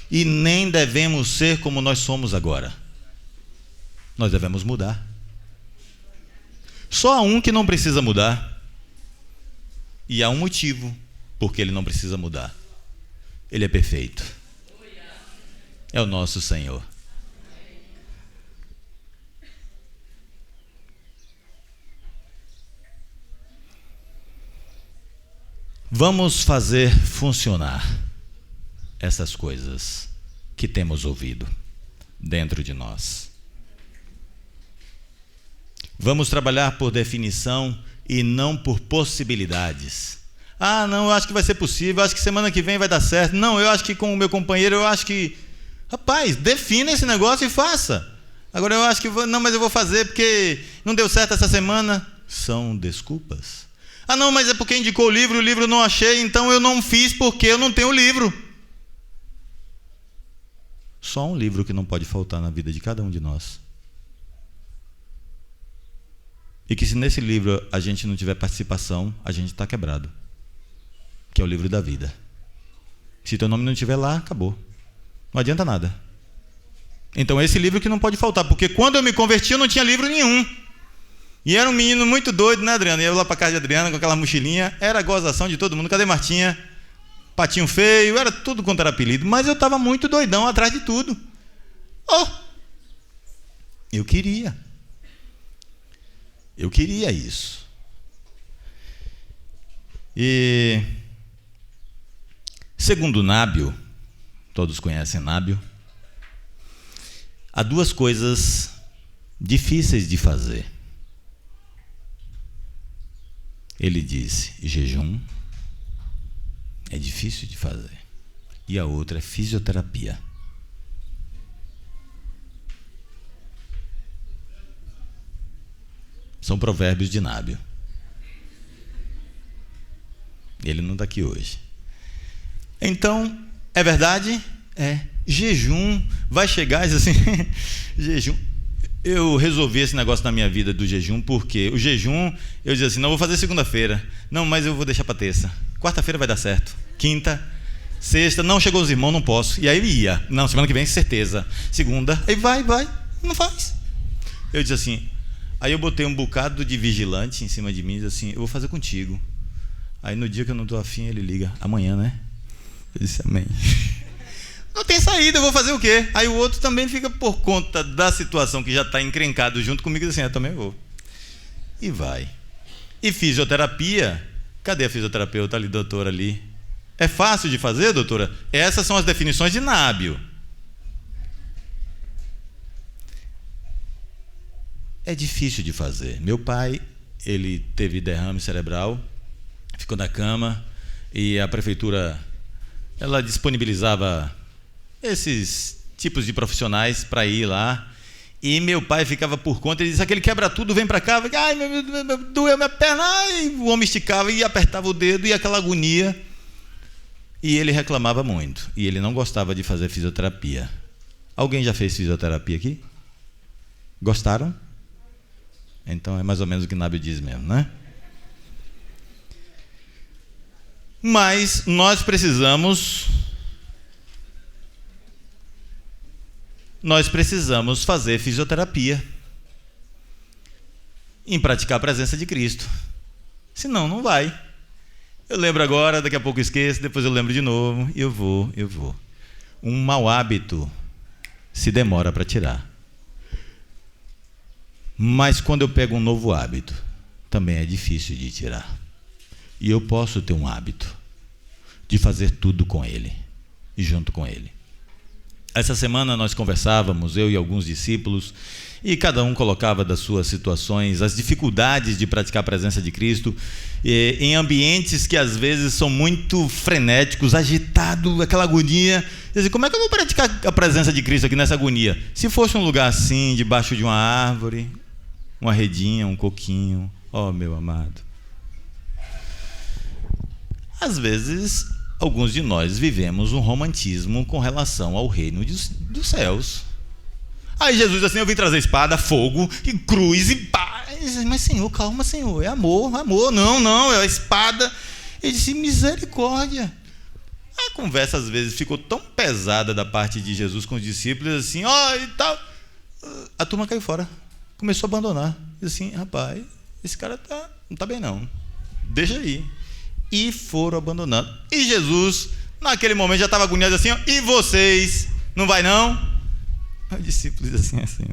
E nem devemos ser como nós somos agora. Nós devemos mudar. Só há um que não precisa mudar. E há um motivo porque ele não precisa mudar. Ele é perfeito. É o nosso Senhor. Vamos fazer funcionar essas coisas que temos ouvido dentro de nós. Vamos trabalhar por definição e não por possibilidades. Ah, não, eu acho que vai ser possível, eu acho que semana que vem vai dar certo. Não, eu acho que com o meu companheiro, eu acho que... Rapaz, defina esse negócio e faça. Agora eu acho que... Não, mas eu vou fazer porque não deu certo essa semana. São desculpas. Ah, não, mas é porque indicou o livro não achei, então eu não fiz porque eu não tenho o livro. Só um livro que não pode faltar na vida de cada um de nós. E que se nesse livro a gente não tiver participação, a gente está quebrado. Que é o livro da vida. Se teu nome não estiver lá, acabou. Não adianta nada. Então esse livro que não pode faltar, porque quando eu me converti eu não tinha livro nenhum. E era um menino muito doido, né, Adriana? Ia lá para casa de Adriana com aquela mochilinha, era a gozação de todo mundo. Cadê Martinha? Patinho feio, era tudo quanto era apelido. Mas eu estava muito doidão atrás de tudo. Eu queria isso. E segundo Nábio, todos conhecem Nábio, há duas coisas difíceis de fazer. Ele disse: jejum é difícil de fazer. E a outra é fisioterapia. São provérbios de Nábio. Ele não está aqui hoje. Então, é verdade? É. Jejum vai chegar e diz assim... jejum... Eu resolvi esse negócio na minha vida do jejum, porque o jejum, eu dizia assim, não, vou fazer segunda-feira. Não, mas eu vou deixar para terça. Quarta-feira vai dar certo. Quinta, sexta, não, chegou os irmãos, não posso. E aí eu ia. Não, semana que vem, certeza. Segunda, aí vai. Não faz. Eu disse assim, aí eu botei um bocado de vigilante em cima de mim e disse assim, eu vou fazer contigo. Aí no dia que eu não estou afim, ele liga, amanhã, né? Eu disse, amém. Não tem saída, eu vou fazer o quê? Aí o outro também fica por conta da situação que já está encrencado junto comigo e diz assim, eu também vou. E vai. E fisioterapia, cadê a fisioterapeuta ali, doutora ali? É fácil de fazer, doutora? Essas são as definições de Nábio. É difícil de fazer. Meu pai, ele teve derrame cerebral, ficou na cama e a prefeitura, ela disponibilizava esses tipos de profissionais para ir lá, e meu pai ficava por conta, ele disse, aquele quebra tudo, vem para cá, ai, doeu minha perna, ai, o homem esticava e apertava o dedo, e aquela agonia, e ele reclamava muito, e ele não gostava de fazer fisioterapia. Alguém já fez fisioterapia aqui? Gostaram? Então é mais ou menos o que Nábio diz mesmo, né? Mas nós precisamos fazer fisioterapia em praticar a presença de Cristo. Senão não vai. Eu lembro agora, daqui a pouco eu esqueço, depois eu lembro de novo, e eu vou. Um mau hábito se demora para tirar. Mas quando eu pego um novo hábito, também é difícil de tirar. E eu posso ter um hábito de fazer tudo com ele e junto com ele. Essa semana nós conversávamos, eu e alguns discípulos, e cada um colocava das suas situações, as dificuldades de praticar a presença de Cristo, em ambientes que às vezes são muito frenéticos, agitados, aquela agonia. Dizer, como é que eu vou praticar a presença de Cristo aqui nessa agonia? Se fosse um lugar assim, debaixo de uma árvore, uma redinha, um coquinho, meu amado. Às vezes, alguns de nós vivemos um romantismo com relação ao reino dos céus. Aí Jesus diz assim, eu vim trazer espada, fogo, e cruz, e paz. Mas Senhor, calma Senhor, é amor, não, é a espada. Ele disse, misericórdia. A conversa às vezes ficou tão pesada da parte de Jesus com os discípulos, assim, e tal. A turma caiu fora, começou a abandonar. Diz assim, rapaz, esse cara não está bem não, deixa aí. E foram abandonando. E Jesus, naquele momento, já estava agoniado assim, ó, e vocês, não vai não? Os discípulos dizem assim,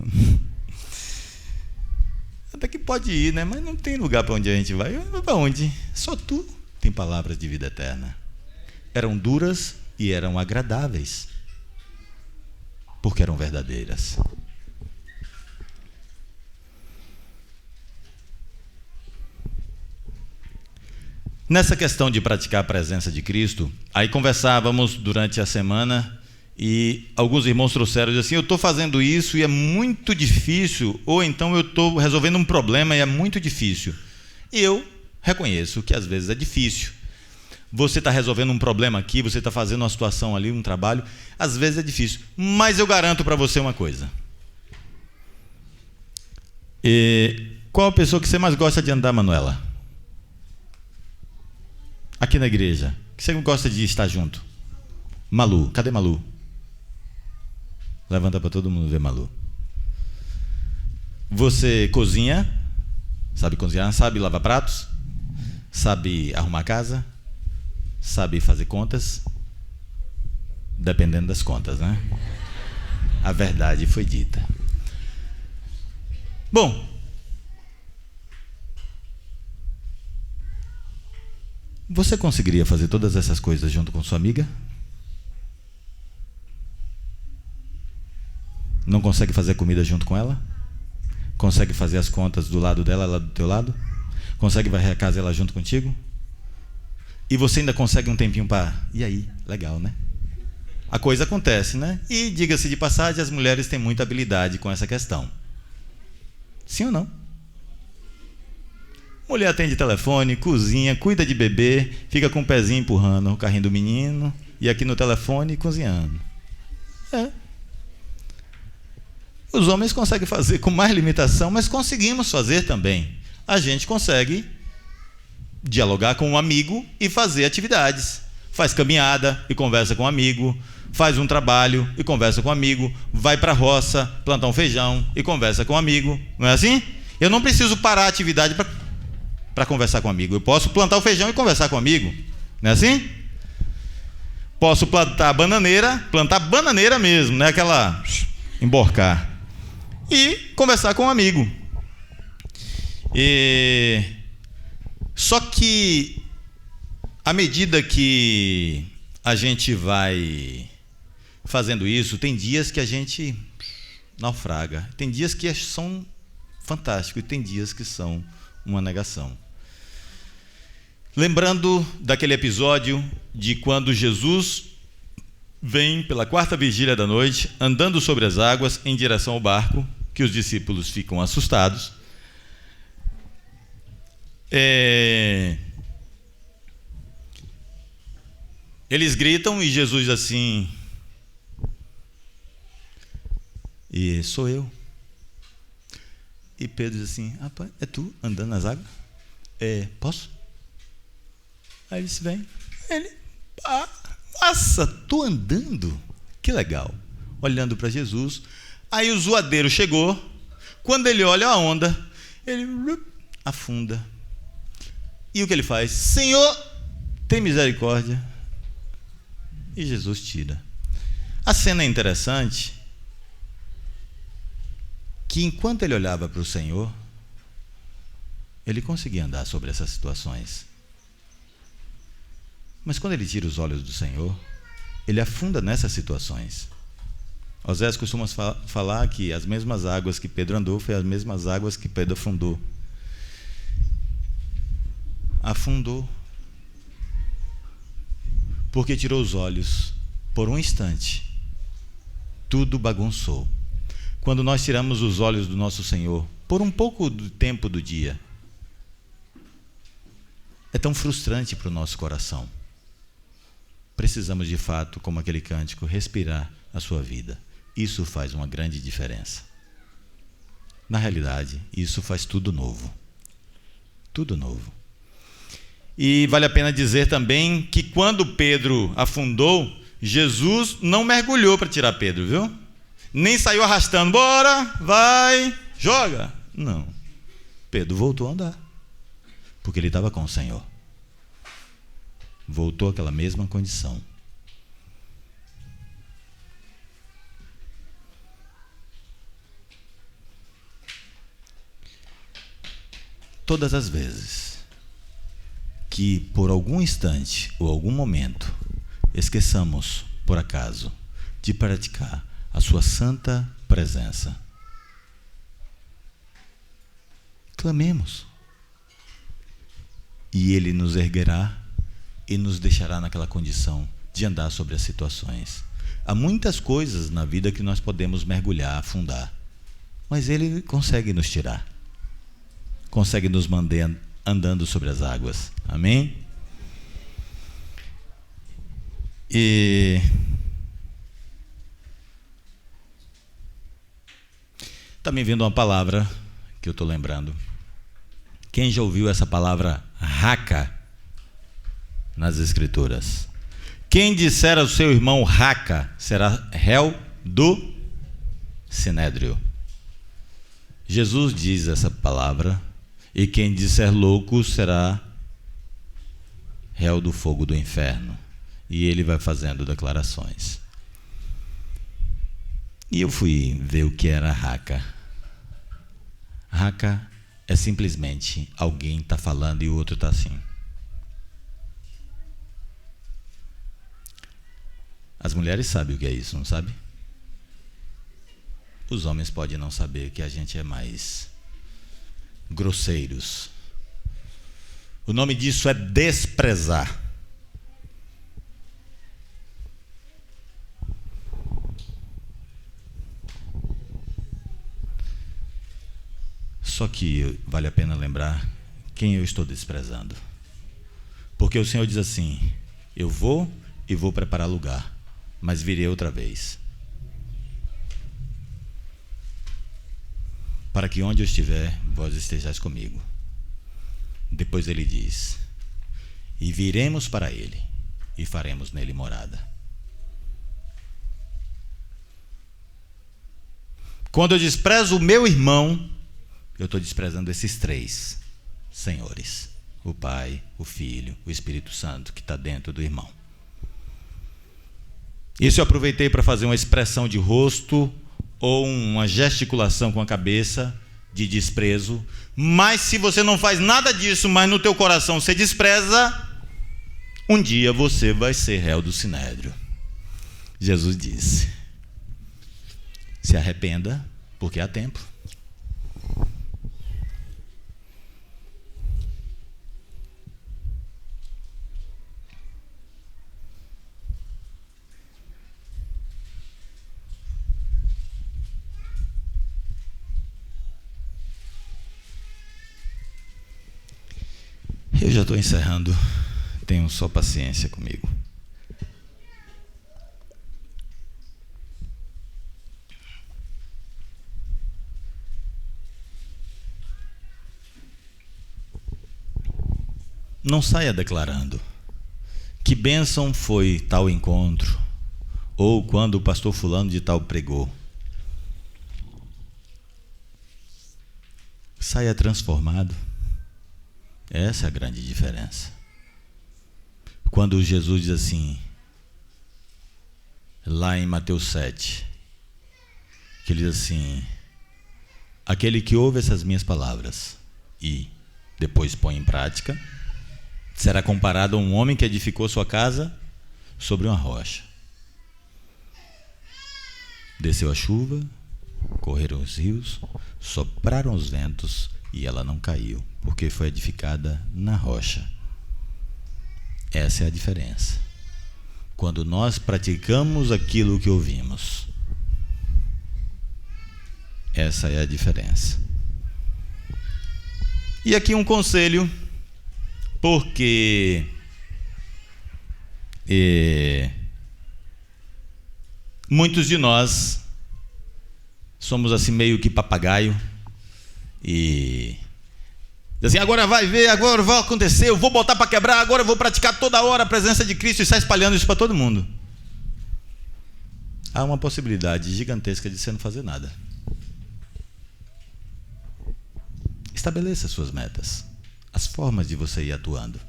até que pode ir, né? Mas não tem lugar para onde a gente vai. Para onde? Só tu tem palavras de vida eterna. Eram duras e eram agradáveis, porque eram verdadeiras. Nessa questão de praticar a presença de Cristo, aí conversávamos durante a semana e alguns irmãos trouxeram assim, eu estou fazendo isso e é muito difícil, ou então eu estou resolvendo um problema e é muito difícil. E eu reconheço que às vezes é difícil. Você está resolvendo um problema aqui, você está fazendo uma situação ali, um trabalho, às vezes é difícil. Mas eu garanto para você uma coisa. Qual a pessoa que você mais gosta de andar, Manuela? Aqui na igreja, que você gosta de estar junto? Malu, cadê Malu? Levanta para todo mundo ver Malu. Você cozinha? Sabe cozinhar? Sabe lavar pratos? Sabe arrumar casa? Sabe fazer contas? Dependendo das contas, né? A verdade foi dita. Bom, você conseguiria fazer todas essas coisas junto com sua amiga? Não consegue fazer comida junto com ela? Consegue fazer as contas do lado dela, ela do teu lado? Consegue varrer a casa ela junto contigo? E você ainda consegue um tempinho para... E aí? Legal, né? A coisa acontece, né? E, diga-se de passagem, as mulheres têm muita habilidade com essa questão. Sim ou não? Mulher atende telefone, cozinha, cuida de bebê, fica com o pezinho empurrando o carrinho do menino e aqui no telefone cozinhando. Os homens conseguem fazer com mais limitação, mas conseguimos fazer também. A gente consegue dialogar com um amigo e fazer atividades. Faz caminhada e conversa com um amigo, faz um trabalho e conversa com um amigo, vai para a roça, plantar um feijão e conversa com um amigo. Não é assim? Eu não preciso parar a atividade para conversar com um amigo. Eu posso plantar o feijão e conversar com um amigo. Não é assim? Posso plantar bananeira mesmo, né? Aquela emborcar. E conversar com um amigo. Só que à medida que a gente vai fazendo isso, tem dias que a gente naufraga. Tem dias que são fantásticos e tem dias que são uma negação. Lembrando daquele episódio de quando Jesus vem pela 4ª vigília da noite, andando sobre as águas em direção ao barco, que os discípulos ficam assustados. Eles gritam e Jesus diz assim, e sou eu. E Pedro diz assim, rapaz, é tu andando nas águas? Posso? Aí ele disse, vem. Ele, nossa, tô andando? Que legal. Olhando para Jesus. Aí o zoadeiro chegou. Quando ele olha a onda, ele afunda. E o que ele faz? Senhor, tem misericórdia. E Jesus tira. A cena é interessante, que enquanto ele olhava para o Senhor, ele conseguia andar sobre essas situações. Mas quando ele tira os olhos do Senhor, ele afunda nessas situações. Osés costuma falar que as mesmas águas que Pedro andou foi as mesmas águas que Pedro afundou. Afundou. Porque tirou os olhos por um instante. Tudo bagunçou. Quando nós tiramos os olhos do nosso Senhor por um pouco do tempo do dia, é tão frustrante para o nosso coração. Precisamos de fato, como aquele cântico, respirar a sua vida. Isso faz uma grande diferença. Na realidade, isso faz tudo novo. Tudo novo. E vale a pena dizer também que quando Pedro afundou, Jesus não mergulhou para tirar Pedro, viu? Nem saiu arrastando, bora, vai, joga. Não. Pedro voltou a andar, porque ele estava com o Senhor. Voltou àquela mesma condição. Todas as vezes que por algum instante ou algum momento esqueçamos, por acaso, de praticar a sua santa presença, clamemos, e Ele nos erguerá e nos deixará naquela condição de andar sobre as situações. Há muitas coisas na vida que nós podemos mergulhar, afundar, mas Ele consegue nos tirar, consegue nos manter andando sobre as águas. Amém? E está me vindo uma palavra que eu estou lembrando. Quem já ouviu essa palavra raca nas Escrituras? Quem disser ao seu irmão raca será réu do sinédrio. Jesus diz essa palavra, e quem disser louco será réu do fogo do inferno. E ele vai fazendo declarações. E eu fui ver o que era raca. Raca é simplesmente alguém está falando e o outro está assim. As mulheres sabem o que é isso, não sabe? Os homens podem não saber que a gente é mais grosseiros. O nome disso é desprezar. Só que vale a pena lembrar quem eu estou desprezando. Porque o Senhor diz assim: eu vou e vou preparar lugar, mas virei outra vez, para que onde eu estiver, vós estejais comigo. Depois ele diz: e viremos para ele, e faremos nele morada. Quando eu desprezo o meu irmão, eu estou desprezando esses três senhores: o Pai, o Filho, o Espírito Santo, que está dentro do irmão. Isso eu aproveitei para fazer uma expressão de rosto ou uma gesticulação com a cabeça de desprezo. Mas se você não faz nada disso, mas no teu coração você despreza, um dia você vai ser réu do sinédrio. Jesus disse: se arrependa, porque há tempo. Eu já estou encerrando. Tenham só paciência comigo. Não saia declarando que bênção foi tal encontro, ou quando o pastor fulano de tal pregou. Saia transformado. Essa é a grande diferença. Quando Jesus diz assim, lá em Mateus 7, que ele diz assim: aquele que ouve essas minhas palavras e depois põe em prática, será comparado a um homem que edificou sua casa sobre uma rocha. Desceu a chuva, correram os rios, sopraram os ventos, e ela não caiu, porque foi edificada na rocha. Essa é a diferença. Quando nós praticamos aquilo que ouvimos, essa é a diferença. E aqui um conselho, porque muitos de nós somos assim meio que papagaio e assim, agora vai ver, agora vai acontecer, eu vou botar para quebrar, agora eu vou praticar toda hora a presença de Cristo e sai espalhando isso para todo mundo. Há uma possibilidade gigantesca de você não fazer nada. Estabeleça suas metas, as formas de você ir atuando.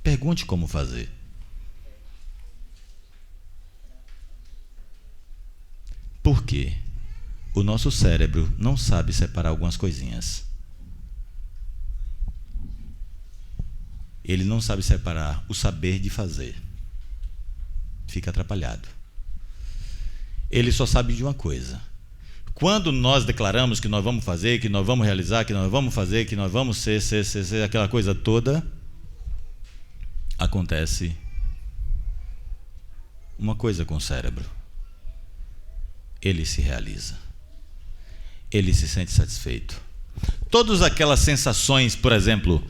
Pergunte como fazer. Por quê? O nosso cérebro não sabe separar algumas coisinhas. Ele não sabe separar o saber de fazer. Fica atrapalhado. Ele só sabe de uma coisa. Quando nós declaramos que nós vamos fazer, que nós vamos realizar, que nós vamos fazer, que nós vamos ser aquela coisa toda, acontece uma coisa com o cérebro. Ele se realiza. Ele se sente satisfeito. Todas aquelas sensações, por exemplo,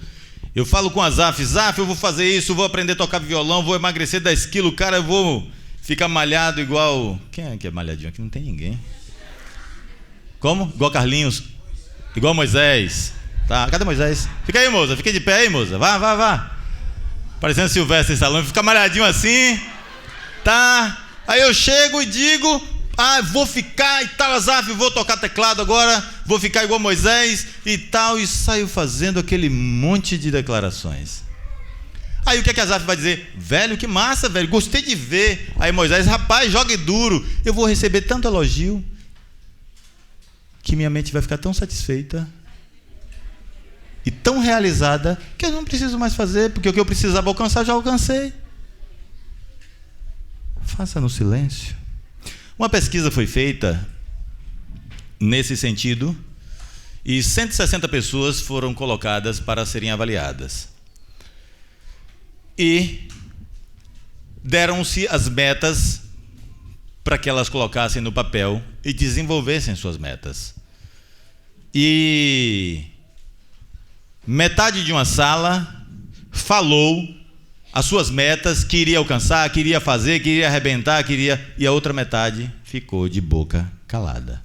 eu falo com a Zaf, eu vou fazer isso, vou aprender a tocar violão, vou emagrecer 10 quilos, cara, eu vou ficar malhado igual... Quem é que é malhadinho aqui? Não tem ninguém. Como? Igual Carlinhos. Igual Moisés. Tá, cadê Moisés? Fica aí, moça, fica de pé aí, moça. Vá. Parecendo Silvestre Stallone, fica malhadinho assim. Tá? Aí eu chego e digo... vou ficar e tal, Azaf, vou tocar teclado agora, vou ficar igual Moisés e tal, e saio fazendo aquele monte de declarações. Aí o que é que Azaf vai dizer? Velho, que massa, velho, gostei de ver. Aí Moisés, rapaz, jogue duro. Eu vou receber tanto elogio que minha mente vai ficar tão satisfeita e tão realizada que eu não preciso mais fazer, porque o que eu precisava alcançar, já alcancei. Faça no silêncio. Uma pesquisa foi feita nesse sentido e 160 pessoas foram colocadas para serem avaliadas. E deram-se as metas para que elas colocassem no papel e desenvolvessem suas metas. E metade de uma sala falou as suas metas, que iria alcançar, que iria fazer, que iria arrebentar, e a outra metade ficou de boca calada.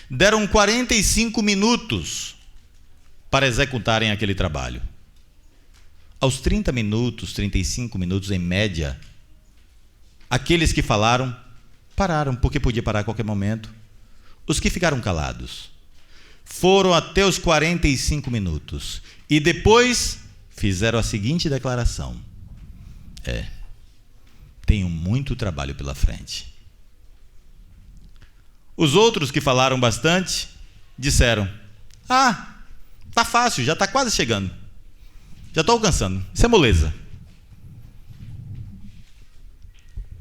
Deram 45 minutos para executarem aquele trabalho. Aos 30 minutos, 35 minutos em média, aqueles que falaram, pararam, porque podia parar a qualquer momento. Os que ficaram calados foram até os 45 minutos e depois fizeram a seguinte declaração: tenho muito trabalho pela frente. Os outros que falaram bastante disseram: tá fácil, já está quase chegando, já estou alcançando, isso é moleza.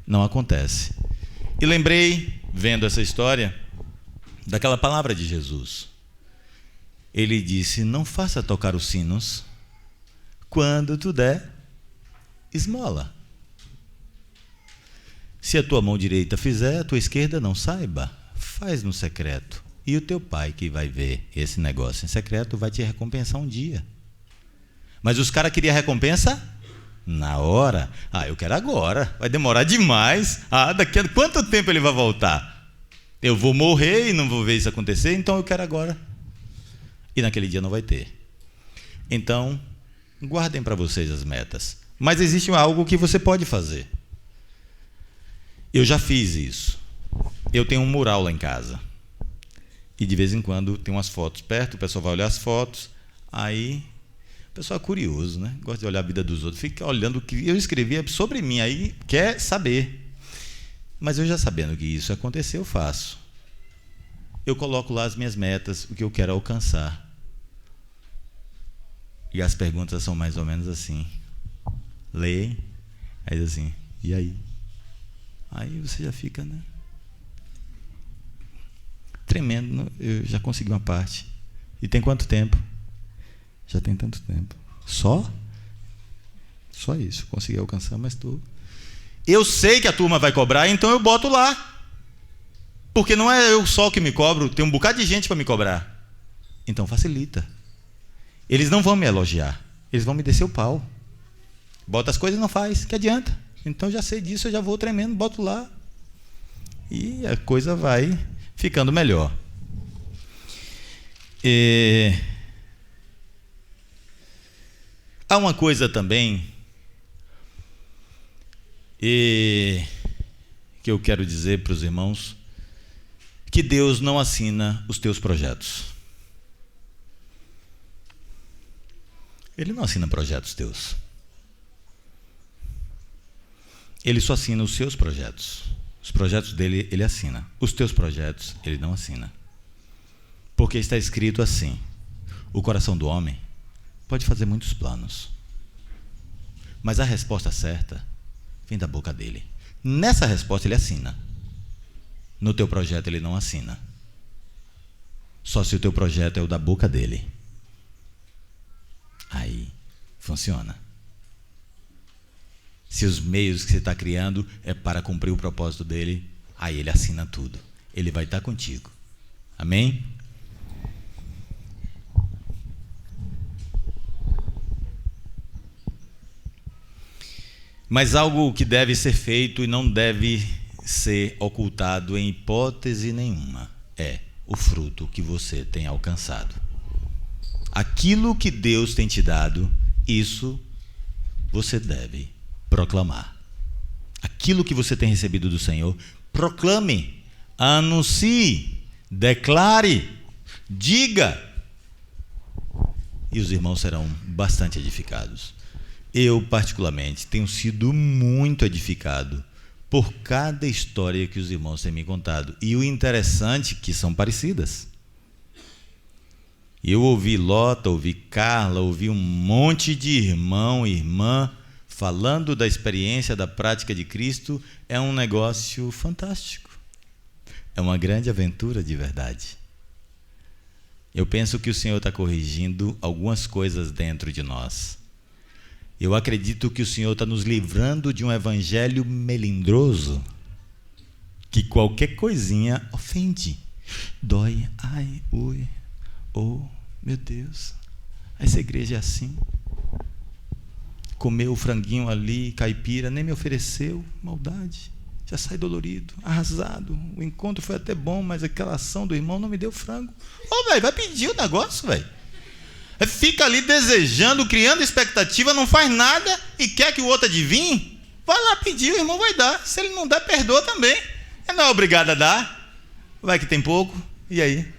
Não acontece. E lembrei, vendo essa história, daquela palavra de Jesus. Ele disse: não faça tocar os sinos quando tu der esmola. Se a tua mão direita fizer, a tua esquerda não saiba. Faz no secreto. E o teu pai, que vai ver esse negócio em secreto, vai te recompensar um dia. Mas os caras queriam recompensa na hora. Eu quero agora. Vai demorar demais. Daqui a quanto tempo ele vai voltar? Eu vou morrer e não vou ver isso acontecer, então eu quero agora. E naquele dia não vai ter. Então, guardem para vocês as metas. Mas existe algo que você pode fazer. Eu já fiz isso. Eu tenho um mural lá em casa. E de vez em quando tem umas fotos perto, o pessoal vai olhar as fotos. Aí, o pessoal é curioso, né? Gosta de olhar a vida dos outros. Fica olhando o que eu escrevi sobre mim. Aí quer saber. Mas eu já sabendo que isso aconteceu, eu faço. Eu coloco lá as minhas metas, o que eu quero alcançar. E as perguntas são mais ou menos assim. Leem, aí diz assim, e aí? Aí você já fica, né? Tremendo, eu já consegui uma parte. E tem quanto tempo? Já tem tanto tempo. Só isso, consegui alcançar, mas tu... Eu sei que a turma vai cobrar, então eu boto lá. Porque não é eu só que me cobro, tem um bocado de gente para me cobrar. Então facilita. Eles não vão me elogiar, eles vão me descer o pau. Bota as coisas e não faz, que adianta? Então já sei disso, eu já vou tremendo, boto lá. E a coisa vai ficando melhor. Há uma coisa também que eu quero dizer para os irmãos, que Deus não assina os teus projetos. Ele não assina projetos teus. Ele só assina os seus projetos. Os projetos dele, ele assina. Os teus projetos, ele não assina. Porque está escrito assim: o coração do homem pode fazer muitos planos, mas a resposta certa vem da boca dele. Nessa resposta ele assina. No teu projeto ele não assina. Só se o teu projeto é o da boca dele. Aí funciona. Se os meios que você está criando é para cumprir o propósito dele, aí ele assina tudo. Ele vai estar contigo. Amém? Mas algo que deve ser feito e não deve ser ocultado em hipótese nenhuma é o fruto que você tem alcançado. Aquilo que Deus tem te dado, isso você deve proclamar. Aquilo que você tem recebido do Senhor, proclame, anuncie, declare, diga. E os irmãos serão bastante edificados. Eu, particularmente, tenho sido muito edificado por cada história que os irmãos têm me contado. E o interessante é que são parecidas. Eu ouvi Lota, ouvi Carla, ouvi um monte de irmão e irmã falando da experiência, da prática de Cristo. É um negócio fantástico. É uma grande aventura de verdade. Eu penso que o Senhor está corrigindo algumas coisas dentro de nós. Eu acredito que o Senhor está nos livrando de um evangelho melindroso, que qualquer coisinha ofende, dói, ai, ui, oh, meu Deus, essa igreja é assim. Comeu o franguinho ali, caipira, nem me ofereceu, maldade. Já sai dolorido, arrasado. O encontro foi até bom, mas aquela ação do irmão não me deu frango. Ô, velho, vai pedir o negócio, velho. Fica ali desejando, criando expectativa, não faz nada e quer que o outro adivinhe. Vai lá pedir, o irmão vai dar. Se ele não der, perdoa também. Ele não é obrigado a dar. Vai que tem pouco, e aí?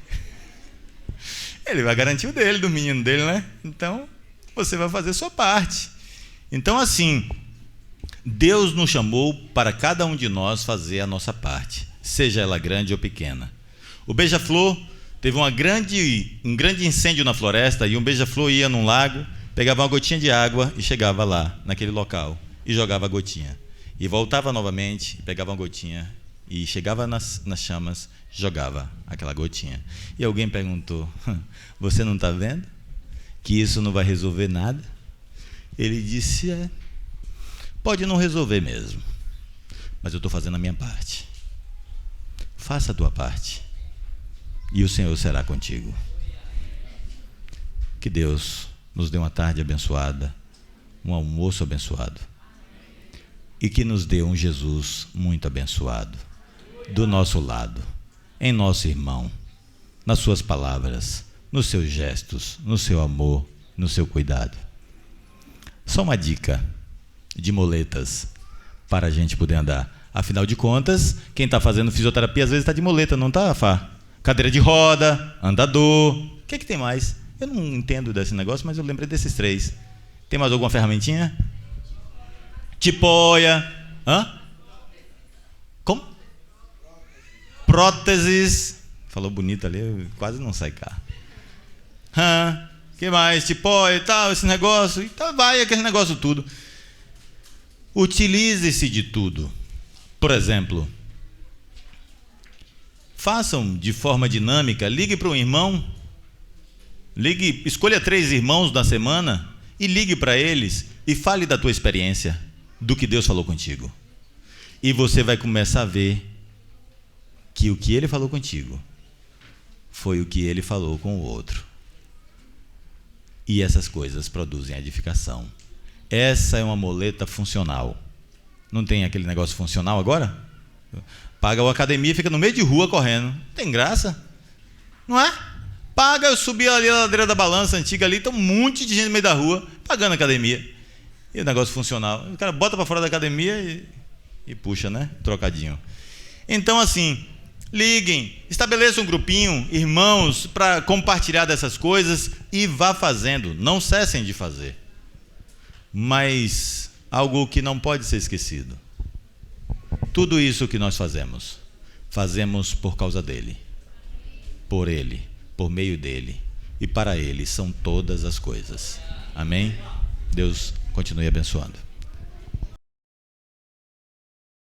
Ele vai garantir o dele, do menino dele, né? Então, você vai fazer a sua parte. Então, assim, Deus nos chamou para cada um de nós fazer a nossa parte, seja ela grande ou pequena. O Beija-Flor teve um grande incêndio na floresta e um beija-flor ia num lago, pegava uma gotinha de água e chegava lá, naquele local, e jogava a gotinha. E voltava novamente, e pegava uma gotinha e chegava nas chamas, jogava aquela gotinha. E alguém perguntou: você não está vendo que isso não vai resolver nada? Ele disse: pode não resolver mesmo, mas eu estou fazendo a minha parte. Faça a tua parte e o Senhor será contigo. Que Deus nos dê uma tarde abençoada, um almoço abençoado, e que nos dê um Jesus muito abençoado do nosso lado, em nosso irmão, nas suas palavras, nos seus gestos, no seu amor, no seu cuidado. Só uma dica de moletas para a gente poder andar. Afinal de contas, quem está fazendo fisioterapia às vezes está de moleta, não está, Fá? Cadeira de roda, andador, o que tem mais? Eu não entendo desse negócio, mas eu lembrei desses três. Tem mais alguma ferramentinha? Tipóia. Hã? Como? Próteses. Falou bonito ali, quase não sai cá. Que mais? Tipóia e tal, esse negócio. Então vai aquele negócio tudo. Utilize-se de tudo. Por exemplo, façam de forma dinâmica, ligue para um irmão, escolha 3 irmãos da semana e ligue para eles e fale da tua experiência, do que Deus falou contigo. E você vai começar a ver que o que ele falou contigo foi o que ele falou com o outro. E essas coisas produzem edificação. Essa é uma moleta funcional. Não tem aquele negócio funcional agora? Paga a academia e fica no meio de rua correndo. Tem graça? Não é? Paga, eu subi ali a ladeira da balança antiga ali, tem um monte de gente no meio da rua pagando a academia. E o negócio funcional. O cara bota para fora da academia e puxa, né? Trocadinho. Então, assim, Liguem, estabeleça um grupinho, irmãos, para compartilhar dessas coisas e vá fazendo. Não cessem de fazer. Mas algo que não pode ser esquecido. Tudo isso que nós fazemos, fazemos por causa dele, por ele, por meio dele e para ele são todas as coisas. Amém? Deus continue abençoando.